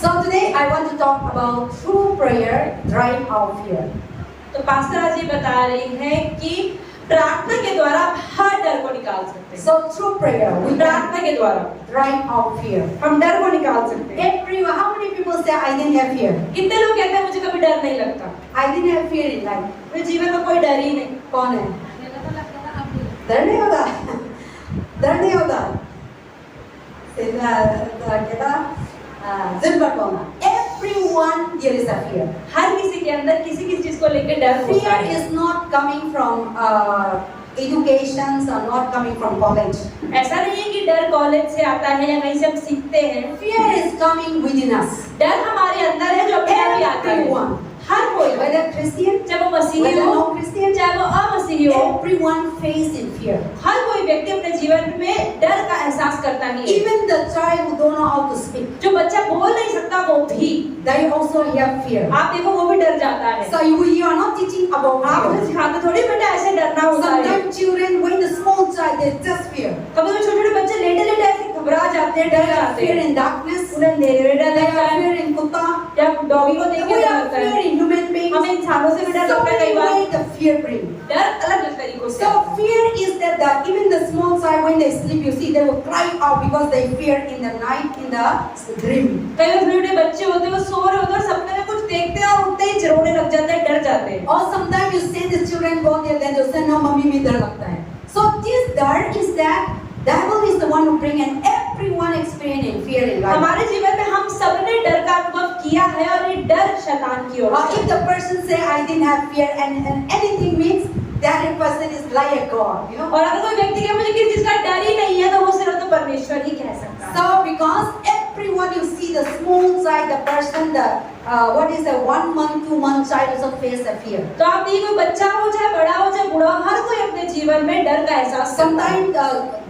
So today I want to talk about through prayer drive out fear. तो pastor आज ये बता रही है कि प्रार्थना के द्वारा हर डर को निकाल सकते हैं। So through prayer we प्रार्थना के द्वारा drive out fear. हम डर को निकाल सकते हैं। Everyone, how many people say I didn't have fear? कितने लोग कहते हैं मुझे कभी डर नहीं लगता, I didn't have fear in life. मेरे जीवन में कोई डर ही नहीं। कौन है? डर नहीं होगा, डर नहीं होगा। Everyone there is a fear. हर किसी के अंदर किसी किसी चीज को लेकर डर होता Fear है। is not coming from educations or not coming from college. ऐसा नहीं है कि डर कॉलेज से आता है या कहीं से हम सीखते हैं। Fear is coming within us. डर हमारे अंदर है जो अपने आप ही आता है। Everyone, हर कोई, whether Christian, चाहे वो मसीही whether हो, no Christian, चाहे वो अमसीही हो, everyone face in fear. हर कोई व्यक्ति अपने जीवन में डर का एहसास करता ही है। Even the child who don't know how to speak, जो बच्चा बोल नहीं सकता वो भी, they also have fear. आप देखो वो भी डर जाता है। So you are not teaching about आप fear. उसे सिखाते थोड़ी बेटा ऐसे डरना होता है। Sometimes children, when the small child, they just fear. कभी तो छोटे छोटे बच्चे लेटे लेटे ऐसे घबरा जाते हैं, डर They have जाते fear हैं। in darkness. उन्हें अंधेरे में डर They लगता have है, fear in kutta. या डॉगी को देख We के डर have लगता fear है। in human beings. हमें इंसानों से भी डर So लगता है many कई बार। ways the fear brings. डर अलग अलग तरीकों से। So fear is that even the small child when they sleep, you see, they will cry out because they fear in the night, in the dream. कई बार छोटे छोटे बच्चे होते हैं वो सो रहे होते हैं और सपने में कुछ देखते हैं और उठते ही रोने लग जाते हैं, डर जाते हैं। Or sometimes you say the children go there, then they say no, mummy में डर लगता है. So this डर is that devil is the one who bring and everyone experiencing fear in life. हमारे जीवन में हम सबने डर का अनुभव किया है और ये डर शैतान की ओर Or से if the person say I didn't have fear and anything means that person is like a God, you know. और अगर कोई व्यक्ति के मुझे किसी चीज का डर ही नहीं है तो वो सिर्फ तो परमेश्वर ही कह सकता है। So because everyone you see the small child, the person, the what is the 1 month, 2 month child also face a fear. तो आप देखिए कोई बच्चा हो चाहे बड़ा हो चाहे बूढ़ा हो, हर कोई अपने जीवन में डर का एहसास करता है। Sometimes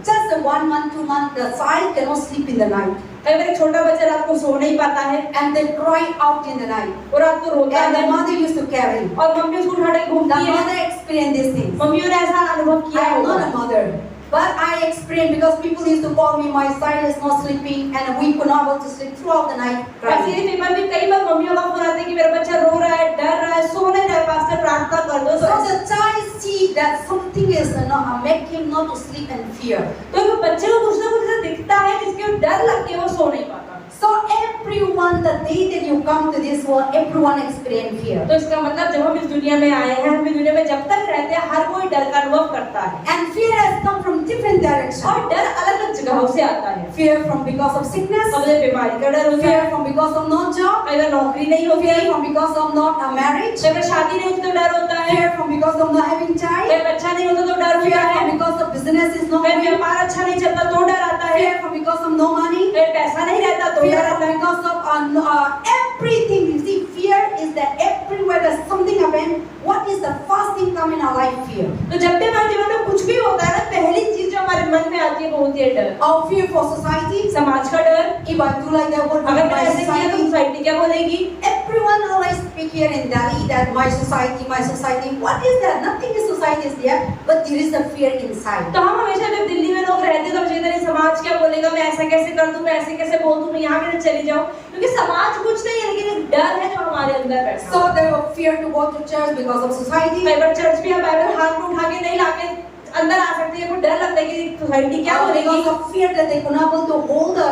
just the 1 month, 2 month, the child cannot sleep in the night कई बार एक छोटा बच्चा रात को सो नहीं पाता है and they cry out in the night. और रात को रोता And the है mother used to carry. और मम्मी उसको उठा के The घूमती है। mother experienced these things. मम्मियों ने ऐसा अनुभव किया I am होगा। not a mother, but I experienced because people used to call me, my child is not sleeping, and we could not able to sleep throughout the night. ऐसे Crying. ही paper में कई बार मम्मियों का phone आता है कि मेरा बच्चा रो रहा है, डर रहा है, सो नहीं रहा है, पास्टर प्रार्थना कर दो। So the child see that something is not make him not to sleep and fear. तो बच्चे को कुछ ना कुछ ऐसा दिखता है जिसके वो डर लगती है, वो सो नहीं पाता। So everyone, the day that you come to this world, everyone experience fear. तो इसका मतलब जब हम इस दुनिया में आए हैं, हम इस दुनिया में जब तक रहते हैं हर कोई डर का अनुभव करता है And fear has come from different directions. और डर अलग अलग जगहों से आता है। Fear from because of sickness, कभी बीमारी का डर होता है, fear from because of no job, कई बार नौकरी नहीं होती fear है, from because of not a marriage, कई बार शादी नहीं होती तो डर होता है, fear from because of not having child, कई बच्चा नहीं होता तो डर fear होता from है, because of business is not कई going, व्यापार अच्छा नहीं चलता तो डर आता है, fear from because of no money, कई पैसा नहीं रहता तो fear डर from आता है। because of everything. You see, fear is that everywhere there's something happen, what is the first thing come in our life? Fear. तो जब भी हमारे जीवन में कुछ भी होता है ना, पहली चीज जो हमारे मन में आती है वो होती है डर। Our fear for society. समाज का डर, If I do like that, what will अगर my मैंने ऐसे किया तो society? सोसाइटी क्या बोलेगी? Everyone always speak here in Delhi that my society, my society. What is that? Nothing is society is there, but there is a fear inside. तो हम हमेशा जब दिल्ली में लोग रहते हैं तो मुझे नहीं समाज क्या बोलेगा, मैं ऐसा कैसे कर दूं, मैं ऐसे कैसे बोल दूं, मैं यहाँ कैसे चली जाऊं, क्योंकि समाज कुछ नहीं है लेकिन एक डर है जो हमारे अंदर बैठा So है। they were fear to go to church because of society. कई बार चर्च भी हम बाइबल हाथ में उठा के नहीं लाके अंदर आ सकते हैं, को डर लगता है कि सोसाइटी क्या बोलेगी। Because of fear that they could not able to hold the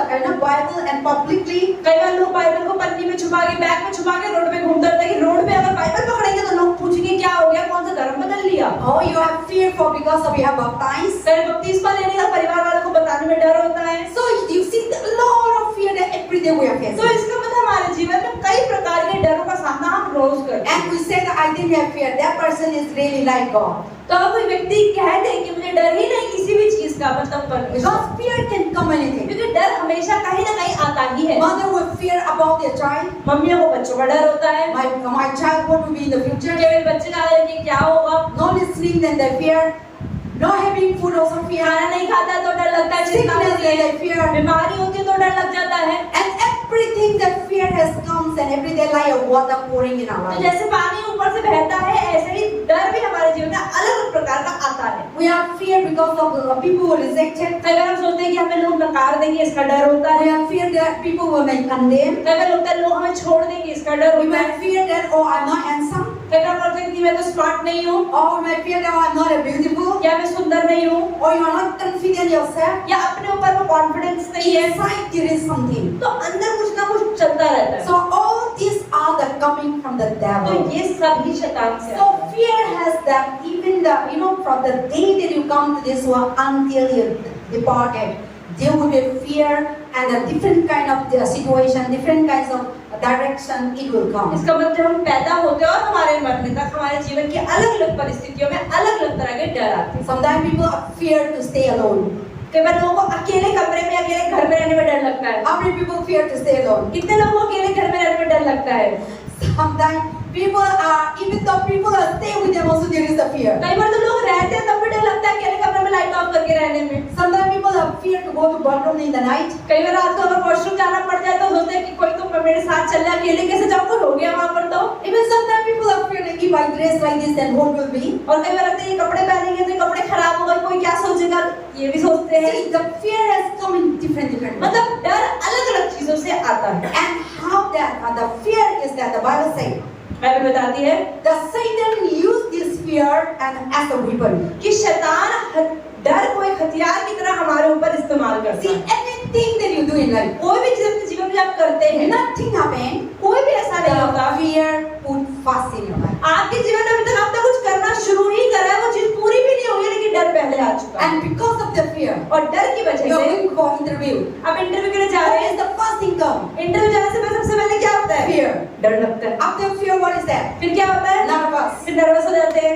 Bible and publicly. कई बार लोग बाइबल को पन्नी में छुपा के, बैग में छुपा के रोड पे घूमते रहते हैं कि रोड पे अगर बाइबल पकड़ेंगे तो लोग पूछेंगे क्या हो गया, कौन सा धर्म बदल लिया। Oh, you have fear for because of you have baptized. कई बपतिस्मा लेने का परिवार वालों को बताने में डर होता है। So you see a lot of fear that every day we are facing. तो इसका मतलब हमारे जीवन में कई प्रकार के डरों का सामना हम रोज करते हैं। And we say that I didn't have fear. That person is really like God. तो अगर कोई व्यक्ति कह दे कि मुझे डर ही नहीं किसी भी चीज का, मतलब परमेश्वर, Because fear can come anything. क्योंकि डर हमेशा कहीं ना कहीं आता ही है। Mother will fear about their child. मम्मियों को बच्चों का डर होता है My child, what will be in the कि future? मेरे बच्चे का कि क्या होगा, Not listening, then they fear. Not having food also fear. खाना नहीं खाता तो डर लगता है, चिंता Sickness, होती है, then they fear. बीमारी होती है तो डर लग जाता है। And everything that fear has comes and every day like a water pouring in our तो life. जैसे पानी ऊपर से बहता है ऐसे ही डर भी हमारे जीवन में अलग अलग प्रकार का आता है। We have fear because of people who are rejected. कई बार हम सोचते हैं कि हमें लोग नकार देंगे, इसका डर होता We है। have fear that people will may condemn. कई बार लगता है लोग हमें छोड़ देंगे, इसका डर We होता may है। fear that, oh, I'm not handsome. कई बार लगता है कि मैं तो स्मार्ट नहीं हूँ, Or we may fear that, oh, I'm not beautiful. या मैं सुंदर नहीं हूँ, Or you are not confident yourself. या अपने ऊपर वो कॉन्फिडेंस नहीं है। Inside there is something. तो अंदर कुछ ना कुछ चलता रहता है। So all these are the coming from the तो devil. ये सभी शैतान से So आता है। fear has that, even the, from the day that you come to this world until you departed, there will be fear and a different kind of situation, different kinds of direction it will come. इसका मतलब जब हम पैदा होते हैं और हमारे मरने तक हमारे जीवन की अलग अलग परिस्थितियों में अलग अलग तरह के डर आते हैं। Sometimes people are fear to stay alone. कई बार लोगों को अकेले कमरे में, अकेले घर में रहने में डर लगता है। How many people fear to stay alone? कितने लोगों को अकेले घर में रहने में डर लगता है? Sometimes people are, even though people are staying with them, also there is a fear. कई बार तो लोग रहते हैं तब भी डर लगता है अकेले कमरे में लाइट ऑफ करके रहने में। Sometimes people have fear to go to bathroom in the night. कई बार रात को अगर वॉशरूम जाना पड़ जाए तो सोचते हैं कि कोई तो मेरे साथ चल रहा, अकेले कैसे जाऊँ, कुछ हो गया वहाँ पर तो। Even sometimes people are fear that if I dress like this, then what will be? और कई बार लगता है ये कपड़े पहनेंगे तो ये कपड़े खराब हो गए, कोई क्या सोचेगा, ये भी सोचते हैं। See, the fear has come in different ways. मतलब डर अलग अलग चीजों से आता है। And how that, the fear is that the Bible says, Bible बताती है the Satan used this fear and as a weapon. कि शैतान डर को एक हथियार की तरह हमारे ऊपर इस्तेमाल करता See, है। anything that you do in life, कोई भी चीज अपने जीवन में आप करते हैं, nothing happen, कोई भी ऐसा नहीं होता। the fear put fast in your life. आपके जीवन में अभी तक आपने कुछ करना शुरू ही करा है, वो चीज पूरी भी नहीं हुई, लेकिन डर पहले आ चुका है। And because of the fear, और डर की you वजह are से going for interview. आप इंटरव्यू के लिए जा रहे What हैं। is the first thing come? Interview जाने से पहले सबसे पहले क्या होता है? Fear. डर लगता है। After fear, what is that? फिर क्या होता है? Nervous. फिर नर्वस हो जाते हैं।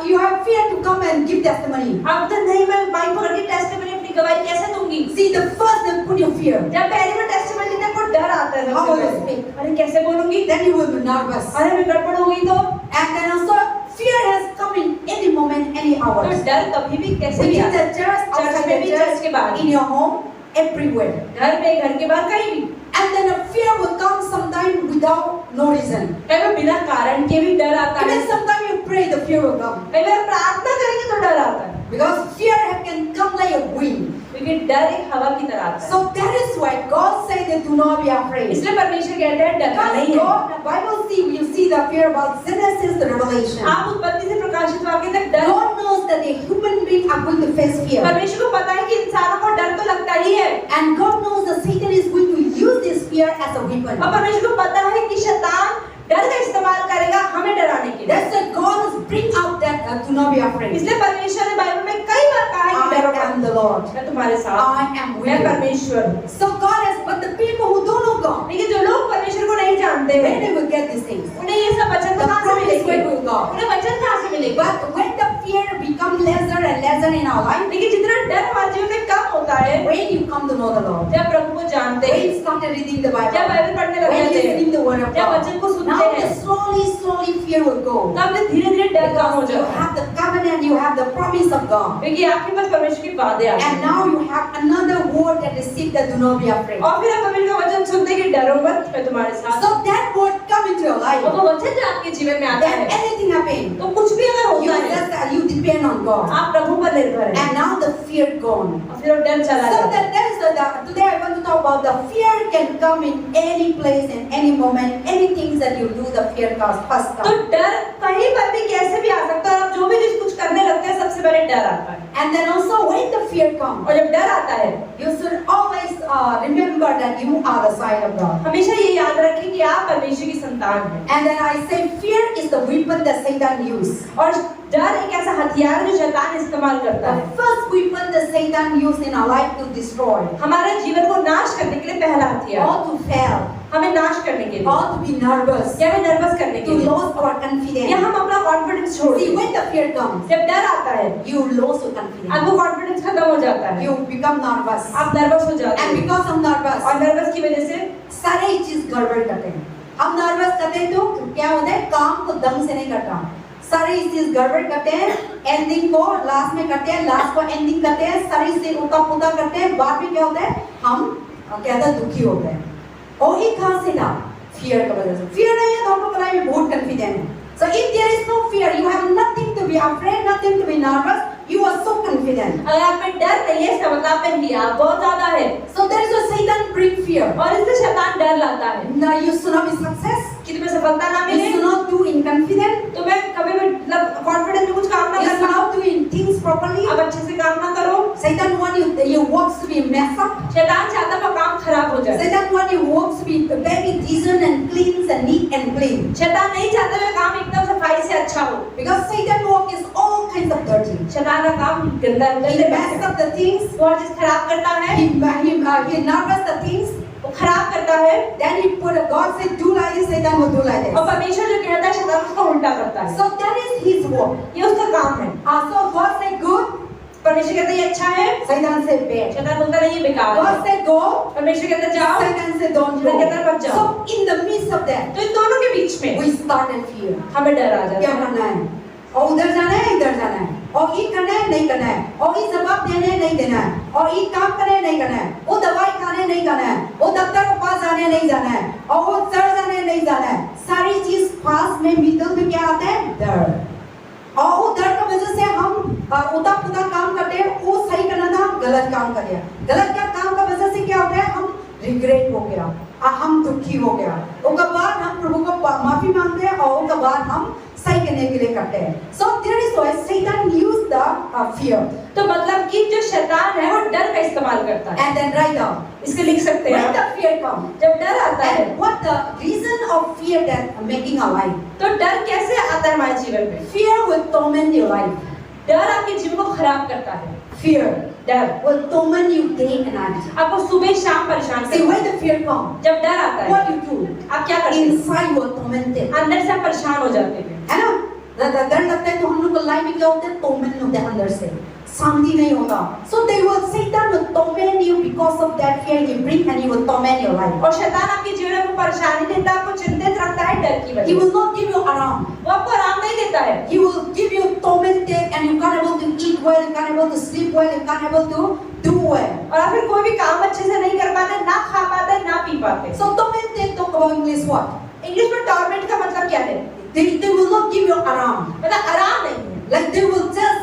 You have fear to come and give testimony. आप तो नहीं, मैं माइक पकड़ के टेस्टिमनी अपनी गवाही कैसे दूंगी? See, the first thing put your fear. जब पहली बार टेस्टिमनी देने को डर आता है How सबसे will you पहले। speak? अरे कैसे बोलूंगी? Then you will be nervous. अरे मैं गड़बड़ हो गई तो? And then also, fear has come in any moment, any तो hours. डर कभी भी कैसे भी Within आता है। the church, outside में भी, the चर्च के church, बाहर। in your home, everywhere. घर में, घर के बाहर, कहीं भी। And then a fear will come sometime without no reason. कई बार बिना कारण के भी डर आता है। Even sometimes you pray, the fear will come. कई बार प्रार्थना करेंगे तो डर आता है। Because fear can come like a wind. लेकिन डर एक हवा की तरह आता है। So that is why God said that do not be afraid. इसलिए परमेश्वर कहते हैं डरना Because नहीं है। God, the Bible you see the fear about Genesis to Revelation. आप उत्पत्ति से प्रकाशित वाक्य तक डर, God knows that the human beings are going to face fear. परमेश्वर को पता है कि इंसानों को डर तो लगता ही है। And God knows that Satan is going to use this fear as a weapon. और परमेश्वर को पता है कि शैतान डर का इस्तेमाल करेगा हमें डराने के लिए। That's why God has bring out that do not be afraid. इसलिए परमेश्वर ने बाइबल में कई बार कहा है कि डरो I am मत, the Lord. मैं तुम्हारे साथ, I am with मैं you. परमेश्वर हूँ। So God has, but the people who don't know God, लेकिन जो लोग परमेश्वर को नहीं जानते where हैं, they will get these things? उन्हें ये सब वचन The कहाँ से promise मिलेंगे? where will God? उन्हें वचन कहाँ से मिलेंगे? But when the fear becomes lesser and lesser in our life, लेकिन जितना डर हमारे जीवन में कम होता है, when you come to know the Lord, जब प्रभु को जानते when हैं, you started reading the जब Bible, बाइबल पढ़ने लग when you जाते हैं, reading the Word of जब God, वचन को सुनते now हैं, the slowly fear will go. तब धीरे धीरे डर कम हो Because you जाता है, have the covenant, you have the promise of God. क्योंकि आपके पास परमेश्वर की वादे आते And हैं। now you have another word that is said that do not be afraid. और फिर आप परमेश्वर का वचन सुनते हैं कि डरो मत, मैं तुम्हारे साथ। So that word come into your life. और वो वचन जो आपके जीवन में आता Then है, anything happen, तो कुछ भी अगर you होता है, just you depend on God. आप प्रभु पर निर्भर हैं, And now the fear gone. और फिर वो डर चला So जाता है। that is today I want to talk about the fear can come in any place in any moment. Any things that you do, the fear comes first तो come. डर कहीं पर भी कैसे भी आ सकता है, और आप जो भी चीज कुछ करने लगते हैं सबसे पहले डर आता है। And then also when the fear comes, और जब डर आता है, you should always remember that you are the side of God. हमेशा ये याद रखें कि आप परमेश्वर की संतान हैं। And then I say fear is the weapon that Satan uses. और डर एक ऐसा हथियार है जो शैतान इस्तेमाल करता The है। first weapon that Satan used in our life to destroy, हमारे जीवन को नाश करने के लिए पहला हथियार, or to fail, हमें नाश करने के लिए, or to be nervous, या हमें नर्वस करने के to लिए, lose our या confidence. हम अपना कॉन्फिडेंस छोड़ See, दें। when the fear comes, जब डर आता है, you lose your confidence. आपको कॉन्फिडेंस खत्म हो जाता है, You become nervous. आप नर्वस हो जाते And हैं, because of nervous, और नर्वस की वजह से सारे चीज गड़बड़ करते हैं। हम नर्वस करते हैं तो क्या होता है, काम को ढंग से नहीं करता, सारी चीज गड़बड़ करते हैं, एंडिंग को लास्ट में करते हैं, लास्ट को एंडिंग करते हैं, सारी चीज उल्टा पुल्टा करते हैं, बाद में क्या होता है, हम क्या होता है, दुखी होते हैं। और ये कहाँ से था, फियर की वजह से। फियर नहीं है तो हम लोग लाइफ में बहुत कॉन्फिडेंट है, So if there is no fear, you have nothing to be afraid, nothing to be nervous. You are so confident. अगर आप में डर नहीं है इसका मतलब आप में हिम्मत बहुत ज्यादा है So there is a Satan bring fear. और इससे शैतान डर लाता है Now you should not be success. कि तुम्हें सफलता ना You मिले should not do in confident. तुम्हें कभी भी मतलब कॉन्फिडेंस में कुछ काम ना You should करना not do in things properly. अब अच्छे से काम ना करो Satan want your works to be messed up. शैतान चाहता है वो काम खराब हो जाए Satan want your works to be very decent and clean and neat and clean. शैतान नहीं चाहता वो काम एकदम सफाई से अच्छा हो Because Satan work is all kinds of dirty. शैतान का काम गंदा He गंदे messes up the things. वो और चीज खराब करता है He nervous the things. वो खराब करता है Then he put a God said do like this, Satan will do like और this. परमेश्वर जो कहता है शैतान उसको उल्टा करता है So that is his work. ये उसका काम है So God said good, परमेश्वर कहता है ये अच्छा है Satan said bad. शैतान बोलता नहीं ये बेकार है God said go, परमेश्वर कहता है जाओ Satan said don't शैतान कहता है go. मत जाओ So in the midst of that, तो इन दोनों के बीच में we started fear. हमें डर आ जाता क्या है करना है? और उधर जाना है, इधर जाना है, और ये करना है, नहीं करना है, और ये जवाब देने नहीं देना है, और ये काम करने नहीं करना है, वो दवाई खाने नहीं खाना है, वो दफ्तर के पास जाने नहीं जाना है, और वो चढ़ जाने नहीं जाना है. सारी चीज पास में मिडल में क्या आता है? डर. और वो डर की वजह से हम उदा पुदा काम करते हैं. वो सही करना था, गलत काम कर दिया. गलत क्या काम की वजह से क्या होता है? हम रिग्रेट हो गया, हम दुखी हो गया. उसके बाद हम प्रभु को माफी मांगते हैं और उसके बाद हम सही करने के लिए करते हैं. So there is why Satan used the fear. तो मतलब कि जो शैतान है वो डर का इस्तेमाल करता है And then write down. इसके लिख सकते हैं When आप। the fear comes, जब डर आता है and what the reason of fear that making our life. तो डर कैसे आता है हमारे जीवन में Fear will torment your life. डर आपके जीवन को खराब करता है Fear डर will torment you day and night. आपको सुबह शाम परेशान See करता when the fear comes, है जब डर आता है what you do? आप क्या करते हैं Inside you are tormented. अंदर से आप परेशान हो जाते हैं है ना? डर लगता है तो हम लोग को लाइफ में क्या होता है? torment होता है अंदर से. शांति नहीं होता. So they will Satan will torment you because of that fear he bring and he will torment your life. और शैतान आपके जीवन में परेशानी देता है आपको चिंतित रखता है डर की He वजह will not give you alarm. वो आपको आराम नहीं देता है He will give you tormented and you can't able to eat well, you can't able to sleep well, you can't able to do well. और आप फिर कोई भी काम अच्छे से नहीं कर पाते ना खा पाते ना पी पाते So tormented talk about English what? English में टॉर्मेंट का मतलब क्या है They will not give you alarm. मतलब आराम नहीं है Like they will just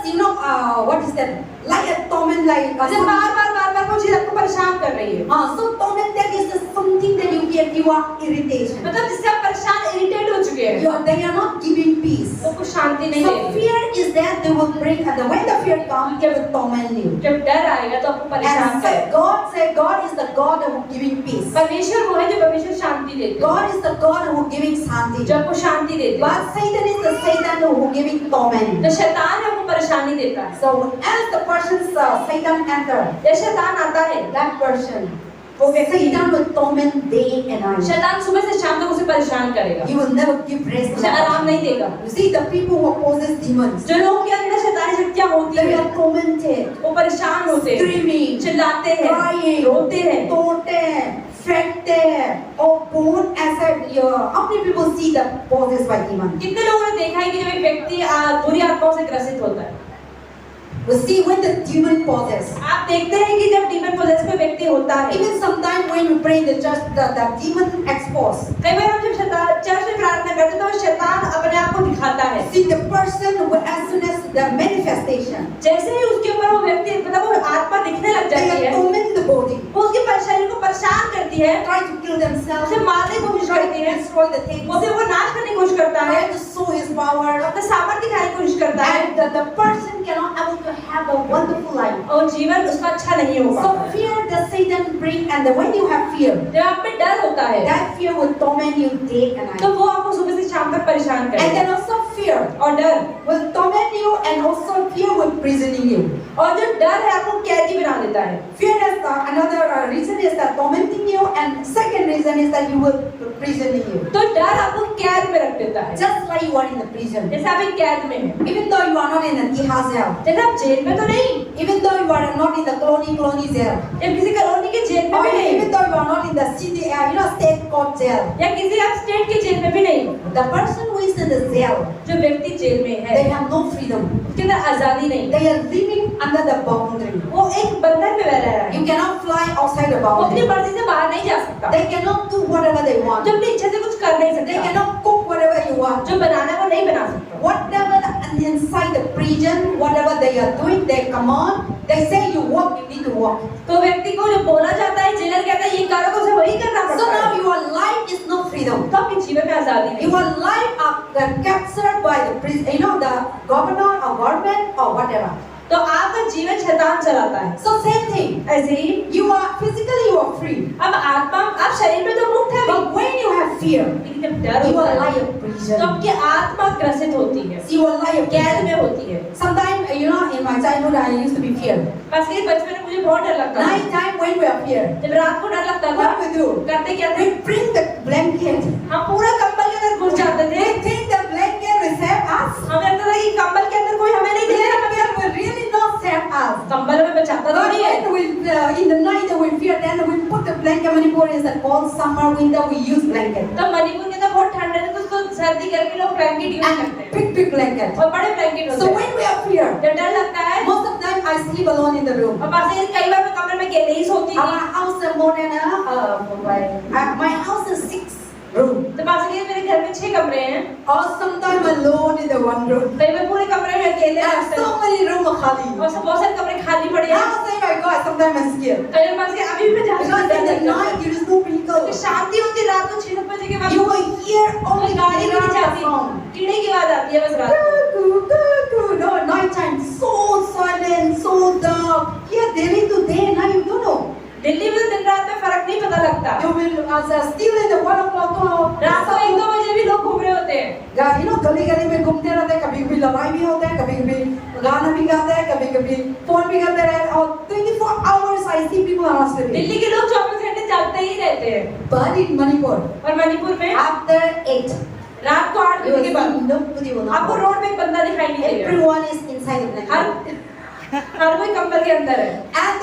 what is that? Like a torment like. जैसे बार-बार वो चीज आपको परेशान कर रही है So tormented is just something that you get you are irritation. मतलब जिससे आप परेशान इरिटेट हो चुके हैं They are not giving peace. वो कुछ शांति नहीं So दे रही fear is that they will bring and when the fear comes, they will torment you. जब डर आएगा तो आपको परेशान And करेगा God is the God who giving peace. परमेश्वर वो है जो परमेश्वर शांति देते हैं God is the God who giving shanti. जो आपको शांति देते हैं But Satan is the Satan who giving torment. तो शैतान है वो परेशानी देता है So as the person's Satan enter, जब शैतान आता है that person, Satan will torment day and night. शैतान सुबह से शाम तक उसे परेशान करेगा He will never give rest. उसे आराम नहीं देगा You see the people who possess demons, जो लोगों के अंदर शैतानी शक्तियां होती they हैं are tormented, वो परेशान होते हैं screaming, चिल्लाते हैं crying, रोते हैं तोड़ते हैं, फेंकते हैं, और बहुत ऐसा how many people see the possessed by demons? कितने लोगों ने देखा है कि जब एक व्यक्ति बुरी आत्माओं से ग्रसित होता है We see when the demon possessed. आप देखते हैं कि जब डीमन पोजेस कोई व्यक्ति होता है Even sometimes when we pray in the church, the demon exposed. कई बार हम जब शैतान चर्च में प्रार्थना करते हैं तो शैतान अपने आप को दिखाता है See the person who as soon as the manifestation, जैसे ही उसके ऊपर वो व्यक्ति मतलब वो आत्मा दिखने लग they जाती are है torment the body, वो उसके शरीर को परेशान करती है try to kill themselves, उसे मारने की कोशिश try करती to है destroy the things, वो फिर वो नाश करने की कोशिश करता है try to show his power, अपना सामर्थ्य दिखाने की कोशिश करता है and the person cannot able to have a wonderful life. और जीवन उसका अच्छा नहीं हो So पाता fear the Satan bring, and when you have fear, जब आप में डर होता है that fear will torment you day and तो night. वो आपको सुबह से शाम तक परेशान And करेगा then also fear और डर will torment you, and also fear will imprisoning you. और जो डर है आपको कैदी बना देता है Fear is another reason is that tormenting you, and second reason is that you will imprisoning you. तो डर आपको कैद में रख देता है Just like you are in the prison, जैसे आप एक कैद में हैं even though you are not in the Tiha jail, जैसे आप जेल में तो नहीं even though you are not in the colony jail, जब किसी कॉलोनी के जेल में or भी नहीं even though you are not in the city, state court jail, या किसी आप स्टेट के जेल में भी नहीं the person who is in the jail, जो व्यक्ति जेल में है they have no freedom. उसके अंदर आजादी नहीं They are living under the boundary. वो एक बंधन में रह रहा है You cannot fly outside the वो अपनी boundary. मर्जी से बाहर नहीं जा सकता They cannot do whatever they want. जो अपनी इच्छा से कुछ कर नहीं They सकता cannot cook whatever you what. जो बनाना है वो नहीं बना सकता। Whatever inside the prison, whatever they are doing, they come on, they say you walk, you need to walk. तो व्यक्ति को जो बोला जाता है, जेलर कहता है ये कार्य को से वही करना So पड़ता है। now your life is not freedom. तो आपके जीवन में आजादी नहीं। Your life are captured by the prison, the governor or government or whatever. तो आपका जीवन शैतान चलाता है। So same thing. ऐसे ही You are physically you are free, अब आत्मा आप शरीर में तो मुक्त है but when you have fear, लेकिन जब डर you होता are है like a तो prison. आपकी आत्मा ग्रसित होती है, You are like a कैद prison. में होती है। Sometimes in my childhood I used to be feared. बस ये बचपन में मुझे बहुत डर लगता था। Night time when we are feared, जब रात को डर लगता था what we do? करते क्या थे? We bring the blanket. हम पूरा कंबल के अंदर घुस जाते थे। We think the blanket will save us. हमें लगता था कि कंबल के अंदर कोई हमें नहीं The दिखेगा, blanket will really not save us. कंबल हमें बचाता But थोड़ी है। when we, in the night we fear, then we put the blanket. Manipur is a cold summer, winter we use blanket. तो मणिपुर के अंदर बहुत ठंड है तो उसको सर्दी करके लोग ब्लैंकेट यूज करते And हैं big blanket. और बड़े ब्लैंकेट So होते हैं। when we are feared, जब डर लगता है most of the time I sleep alone in the room. और पास ही कई बार मैं कमरे में अकेले ही सोती थी। Our house is more than my house is 6 room. तो पास ही मेरे घर में 6 कमरे हैं, Or sometimes alone in the one room. कई बार पूरे कमरे में अकेले And रहते so हैं many rooms are khali. और सब बहुत सारे कमरे खाली पड़े हैं। Now say my God, sometimes I'm scared. कई बार पास ही अभी भी मैं जा Because in the night there is no vehicle. शांति होती है रात को 6 बजे के बाद You will hear only गाड़ी भी नहीं the जाती, song. कीड़े की आवाज आती है बस रात को। Cuckoo, cuckoo. No, night time so silent, so dark. Here Delhi to day, now you don't know. Delhi में दिन रात में फर्क नहीं पता लगता। You will still in the 1 o'clock. रात को 1-2 बजे भी लोग घूम रहे होते हैं। गली गली में घूमते रहते हैं, कभी कभी लड़ाई भी होता है, कभी कभी गाना भी गाते हैं, कभी कभी फोन भी करते रहते हैं, और 24 hours I see people are sleeping. Delhi के लोग 24 घंटे जागते ही रहते हैं। But in Manipur, और मणिपुर में after 8, रात को 8 you बजे will के बाद see nobody will आपको not. रोड पे एक बंदा दिखाई नहीं देगा। Everyone is inside the blanket. हर कोई कंबल के अंदर है। And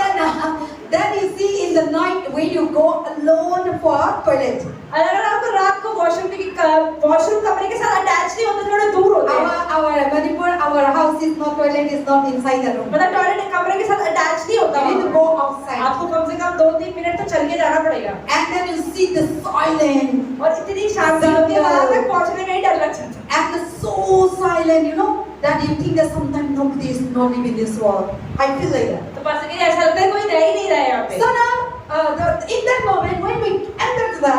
then you see in the night when you go alone for toilet. अगर आपको रात को वॉशरूम कमरे के साथ अटैच नहीं होते, थोड़े दूर होते हैं। Our Manipur, our house is not toilet, is not inside the room. मतलब टॉयलेट कमरे के साथ अटैच नहीं होता। You need to go outside. आपको कम से कम 2-3 मिनट तो चल के जाना पड़ेगा। And then you see the silence. और इतनी शांति होती है वहाँ तक पहुँचने में ही डर लग जाता है। And it's so silent, that you think that sometimes nobody is not living in this world. I feel like that. तो पास के ऐसा लगता है कोई रह ही नहीं रहा है यहाँ पे। So now, in that moment when we enter to the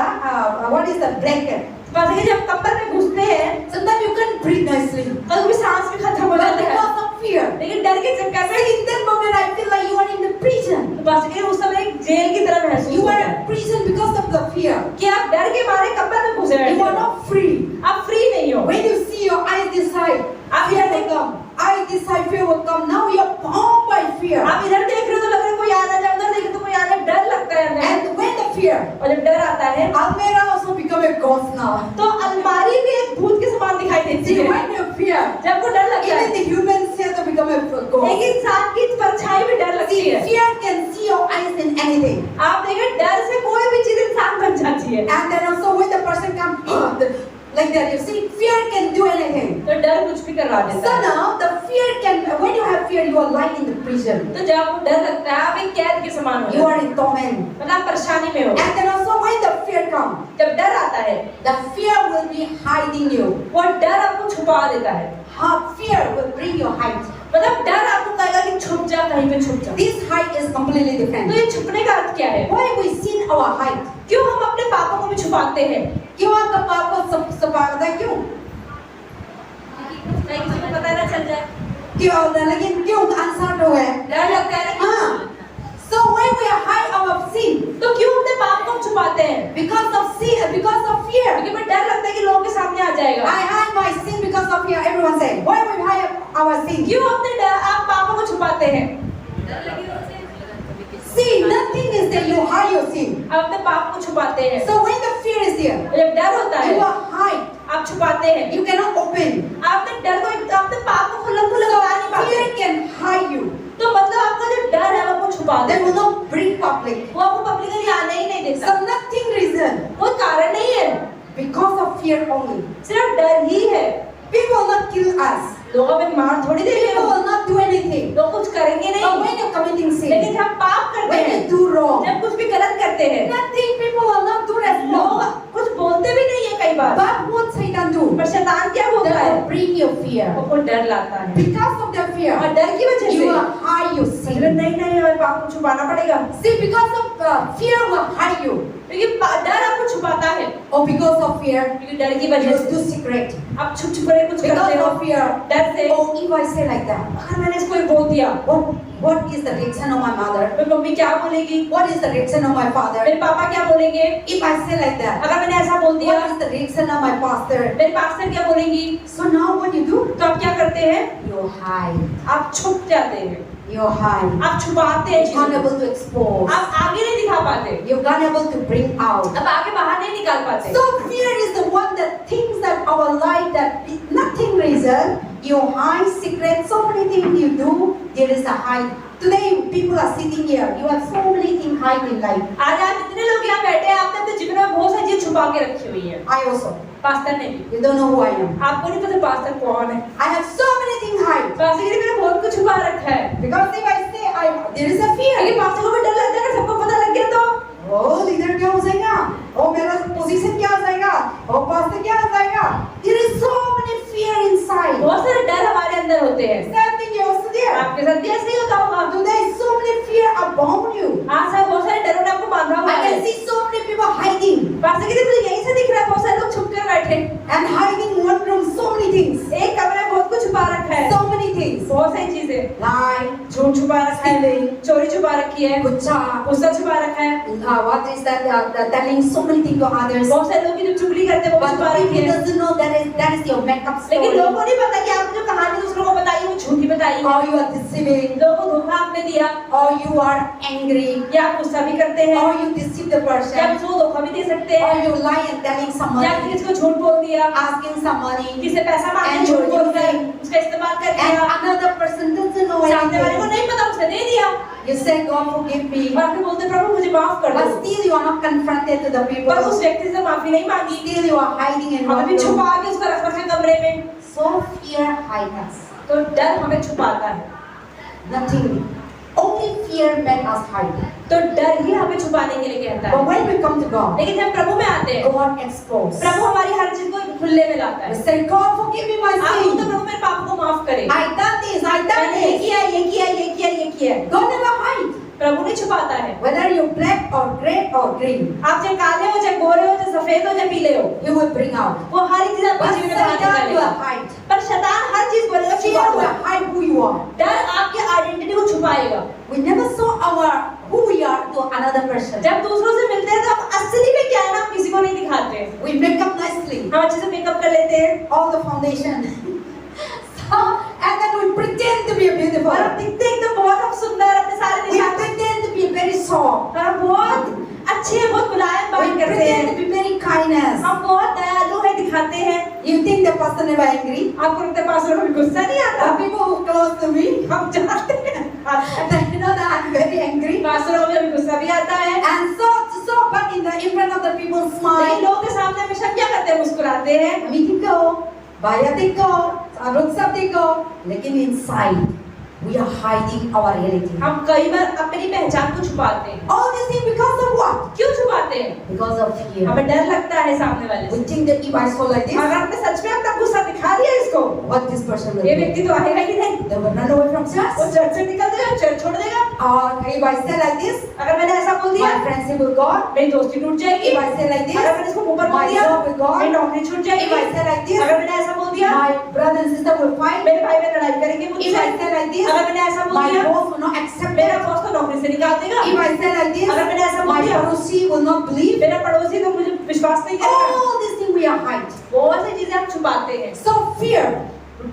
what is the blanket, पास के जब कंबल में घुसते हैं, sometimes you can't breathe nicely. कभी सांस भी खत्म हो But जाता है। because of fear, लेकिन डर के चक्कर में in that moment I feel like you are in the prison. तो पास के उस समय एक जेल की तरह महसूस You होता are है in prison because of the fear. कि आप डर के मारे कंबल में घुसे You are हैं। not free. आप फ्री नहीं हो। When you see your eyes decide, fear will come. Eyes decide, fear will come. Now you are bound by fear. आप इधर देख रहे हो तो लग रहा है कोई आ ना जाए, उधर देख रहे हो तो कोई आ ना, डर लगता है अंदर। And when the fear, और जब डर आता है Almira also become a ghost now. तो अलमारी भी एक भूत के समान दिखाई देती See, है। when you fear, जब को डर लगता है even the humans here to become a एक ghost. इंसान की परछाई भी डर लगती See, है। fear can see your eyes in anything. आप देखें डर से कोई भी चीज इंसान बन जाती है। And then also when the person comes like that, you see, fear can do anything. तो डर कुछ भी करवा So देता है। now the fear can, when you have fear, you are lying in the prison. तो जब आपको डर लगता है आप एक कैद के समान हो You जाते are हैं। in torment. मतलब आप परेशानी में हो। And then also when the fear comes, जब डर आता है the fear will be hiding you. वो डर आपको छुपा देता है। Fear will bring your height. मतलब डर आपको कहेगा कि छुप जा, कहीं पे छुप जा। This height is completely तो different. ये छुपने का अर्थ क्या है? Why we sin our height? क्यों हम अपने पापों को भी छुपाते हैं? क्यों आपका पाप को सपाटता है? क्यों? नहीं किसी को पता ना चल जाए। क्यों? लेकिन क्यों आंसर तो है? डर लगता है ना। हाँ. So when we hide our sin, तो क्यों अपने पाप को छुपाते हैं? because of sin, because of fear. क्योंकि हमें डर लगता है कि लोगों के सामने आ जाएगा। I hide my sin because of fear. Everyone say, why we hide our sin? क्यों अपने आप पापों को छुपाते हैं? See, nothing is there. You hide your sin. आप अपने पाप को छुपाते हैं। So when the fear is there, जब डर होता है you are hide. आप छुपाते हैं। You cannot open. आप अपने डर को अपने पाप को खुल्लम खुल्ला बता नहीं पाते। Fear can hide you. तो मतलब आपका जो डर है वो छुपा They they. will not bring public. वो आपको पब्लिकली आने ही नहीं देता। So nothing reason. कोई कारण नहीं है, Because of fear only. सिर्फ डर ही है। People will not kill us. लोग हमें मार थोड़ी देंगे, People will not do anything. लोग कुछ करेंगे But नहीं। when you're committing sin, लेकिन जब पाप करते when हैं, you do wrong, जब कुछ भी गलत करते हैं, nothing people will not do लोग response. कुछ बोलते भी नहीं है कई बार। But what Satan do? पर शैतान क्या बोलता That है? will bring you fear. वो डर लाता है Because of the fear, और डर की वजह you से will hide your अरे sin. नहीं नहीं हमें पाप को छुपाना पड़ेगा See, because of fear will hide you. क्योंकि डर आपको छुपाता है Or because of fear, क्योंकि डर की you वजह will से do secret. आप छुप छुप कर कुछ करते Because हो of fear, डर से oh, if I say like that, अगर मैंने इसको ये बोल दिया what is the reaction of my mother? तो मम्मी क्या बोलेगी What is the reaction of my father? मेरे पापा क्या बोलेंगे If I say like that, अगर मैंने ऐसा बोल दिया what is the reaction of my pastor? मेरे पास्टर क्या बोलेंगी So now what you do? तो आप क्या करते हैं You hide. आप छुप जाते हैं You hide. आप छुपाते हैं You're not चीज़ों को। able to expose. आप आगे नहीं दिखा पाते You're not able to bring out. अब आगे बाहर नहीं निकाल पाते So fear is the one that thinks that our life that nothing reason. You hide secret. So many things you do. There is a hide. Today people are sitting here. You have so many things hide in life. आज आप इतने लोग यहाँ बैठे हैं आपने अपने जीवन में बहुत सारी चीजें छुपा के रखी हुई है I also. पास्टर ने भी You don't know who I am. आपको नहीं पता पास्टर कौन है I have so many things hide. Pastor के लिए मैंने बहुत कुछ छुपा रखा है Because if I say there is a fear. लेकिन पास्टर को भी डर लगता है कि सबको पता लग गया तो Oh, लीडर क्या हो जाएगा? Oh, मेरा पोजीशन क्या हो जाएगा? Oh, पास्टर क्या हो जाएगा? There is so many fear inside. बहुत सारे डर हमारे अंदर होते हैं Same thing you also there. आपके साथ भी ऐसे ही होता होगा Today so many fear abound you. हाँ सर बहुत सारे डरों ने आपको बांधा हुआ I है can see so many people hiding pastor के लिए मुझे यहीं से दिख रहा है बहुत सारे लोग छुप कर बैठे and hiding in one room so many things. एक कमरे में बहुत कुछ छुपा रखा है So many things. बहुत सारी चीजें Lie, झूठ छुपा रखा है Stealing. चोरी छुपा रखी है गुस्सा, गुस्सा छुपा रखा है what is that? Telling so many things to others. बहुत सारे लोग की जो चुगली करते हैं वो But छुपा रखी people है doesn't know that is your makeup लेकिन story. लोगों को नहीं पता कि आपने जो कहानी दूसरों को बताई वो झूठी बताई Or you are deceiving. लोगों को धोखा आपने दिया Or you are angry. या आप गुस्सा भी करते हैं Or you deceive the या person. आप उसको धोखा भी दे सकते Or हैं you lie and telling या someone. आपने किसी को झूठ बोल दिया Asking some money. किसी से पैसा मांगने And झूठ you're बोल दिया using. उसका इस्तेमाल कर And दिया another person doesn't know सामने वाले को anything. नहीं पता उसने दे दिया You say, God forgive me. और आपने बोलते प्रभु मुझे माफ कर But दो still you are not confronted to the पर people. उस व्यक्ति से माफी नहीं मांगी Still you are hiding in हमें one भी room. छुपा के उसको रख रखे कमरे में So fear hides us. तो डर हमें छुपाता है Nothing. Only fear makes us hide. तो डर ही हमें छुपाने के लिए कहता But है when we come to God, लेकिन जब प्रभु में आते हैं God exposes. प्रभु हमारी हर चीज को खुले में लाता We है say, God forgive me my आप बोलते sin. प्रभु मेरे पाप को माफ करे I done this, I done मैंने ये this. किया ये किया ये किया ये किया God never hide. प्रभु नहीं छुपाता है Whether you're black or gray or green, आप चाहे काले हो चाहे गोरे हो चाहे सफेद हो चाहे पीले हो He will bring out. वो हर एक चीज आपके But जीवन में बाहर Satan will निकालेगा hide. पर शैतान हर चीज बोलेगा Fear छुपा will दो hide who you are. डर आपकी आइडेंटिटी को छुपाएगा We never show who we are to another person. जब दूसरों से मिलते हैं तो हम असली में क्या है ना हम किसी को नहीं दिखाते हैं We make up nicely, हम अच्छे से मेकअप कर लेते हैं all the foundation. So, and then we pretend to be beautiful. और हम दिखते हैं एकदम बहुत हम सुंदर अपने सारे We निशान pretend to be very soft. और हम बहुत अच्छे हैं बहुत मुलायम We बात करते pretend to हैं be very kindness. हम बहुत दयालु है दिखाते हैं You think the person never angry? आपको लगता है पास में गुस्सा नहीं आता The people who close to me, हम जानते हैं and they know that I'm very angry. पास्टरों में अभी गुस्सा भी आता है And so, but in front of the people लेकिन smile. लोग के सामने हमेशा क्या करते हैं मुस्कुराते हैं Meeting go, Bayatik go, Arutsati go. Lekin inside, we are hiding our reality. हम कई बार अपनी पहचान को छुपाते हैं All these things because of what? क्यों छुपाते हैं Because of fear. हमें डर लगता है सामने वाले We से think that if I show like this, अगर आपने सच में अपना गुस्सा दिखा दिया इसको what this person will ये do? व्यक्ति तो आएगा ही नहीं They will run away from वो church. चर्च से निकल जाएगा चर्च छोड़ देगा Or if I say like this, अगर मैंने ऐसा बोल दिया my friendship will go. मेरी दोस्ती टूट जाएगी If I say like अगर this, मैंने इसको ऊपर बोल my दिया job will go. मेरी नौकरी छूट If जाएगी I say like this, अगर मैंने ऐसा बोल दिया my brother and sister will fight. मेरे भाई बहन लड़ाई करेंगे If मुझसे I say like this, अगर मैंने ऐसा बोल my दिया boss will not accept मेरा it. बॉस तो नौकरी से निकाल देगा If I say like this, अगर मैंने ऐसा बोल my दिया padosi will not believe. मेरा पड़ोसी तो मुझे विश्वास नहीं करेगा All these things we are hide. बहुत सी चीजें हम छुपाते हैं So fear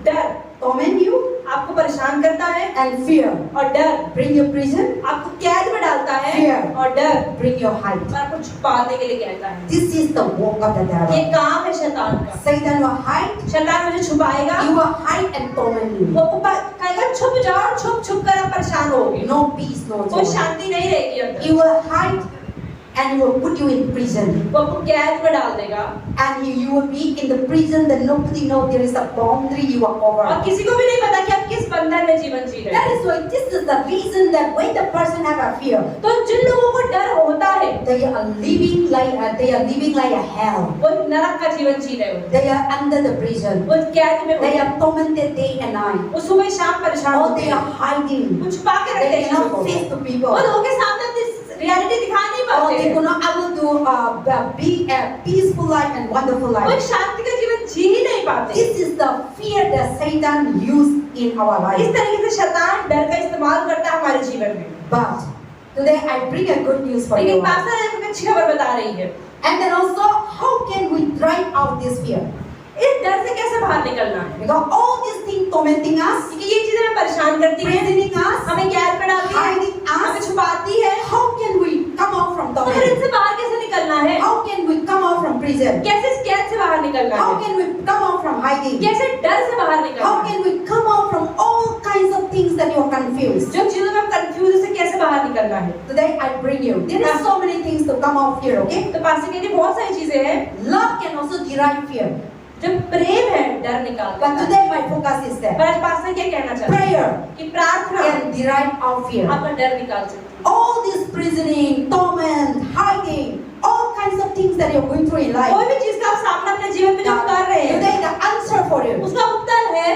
डर torment you, आपको परेशान करता है and fear और डर bring you prison, आपको कैद में डालता है Fear. और डर bring you hide. और आपको छुपाने के लिए कहता है This is the work of the ये devil. काम है शैतान का Satan will hide, शैतान मुझे छुपाएगा he will hide and torment you. वो ऊपर कहेगा छुप जाओ और छुप छुप कर आप परेशान होगे No peace, no कोई joy. शांति नहीं रहेगी अंदर He will hide and He will put you in prison. वो आपको कैद में डाल देगा And you will be in the prison that nobody knows there is a boundary you are और over. किसी को भी नहीं पता कि आप किस बंधन में जीवन जी रहे That हैं। is why this is the reason that when the person have a fear, तो जिन लोगों को डर होता है they are living like a hell. वो नरक का जीवन जी रहे होते They are under the prison. हैं। वो कैद में They होते हैं। are tormented day and night. वो सुबह शाम परेशान Or होते they हैं। are hiding. वो छुपा के रखते They हैं cannot चीजों को। face to people. वो लोगों के सामने अपनी रियलिटी दिखा नहीं Or पाते they हैं। could not able to be a peaceful life and wonderful वो एक life. शांति का जीवन जी ही नहीं पाते। This is the fear that Satan used in our इस life. तरीके से शैतान डर का इस्तेमाल करता है हमारे जीवन में। But today I bring a good news for लेकिन you. पास्टर एक अच्छी खबर बता रही है। And then also, how can we drive out this fear? इस डर से कैसे बाहर निकलना है? Because all these things tormenting us, क्योंकि ये चीजें हमें परेशान करती हैं, imprisoning us, हमें कैद में डालती है, hiding हमें us, छुपाती है। how can we come out from तो फिर torment? इनसे बाहर कैसे निकलना है? How can we come out from prison? कैसे इस कैद से बाहर निकलना How है? can we come out from hiding? कैसे डर से बाहर निकलना How है? can we come out from all kinds of things that you are confused? जो चीजों में हम कंफ्यूज से कैसे बाहर निकलना है? Today I bring you. There are so many things to come out here, okay? तो पास्टर कहते हैं बहुत सारी चीजें हैं। Love can also derive fear. जब प्रेम है डर निकालता But है। today my focus is पर that आज पास्टर क्या कहना चाहते हैं? prayer कि प्रार्थना can derive our fear. आपका डर निकाल सकती है। All this prisoning, torment, hiding, all kinds of things that you're going through in life. कोई भी चीज का आप सामना अपने जीवन में जो कर रहे हैं, Today the answer for you उसका उत्तर है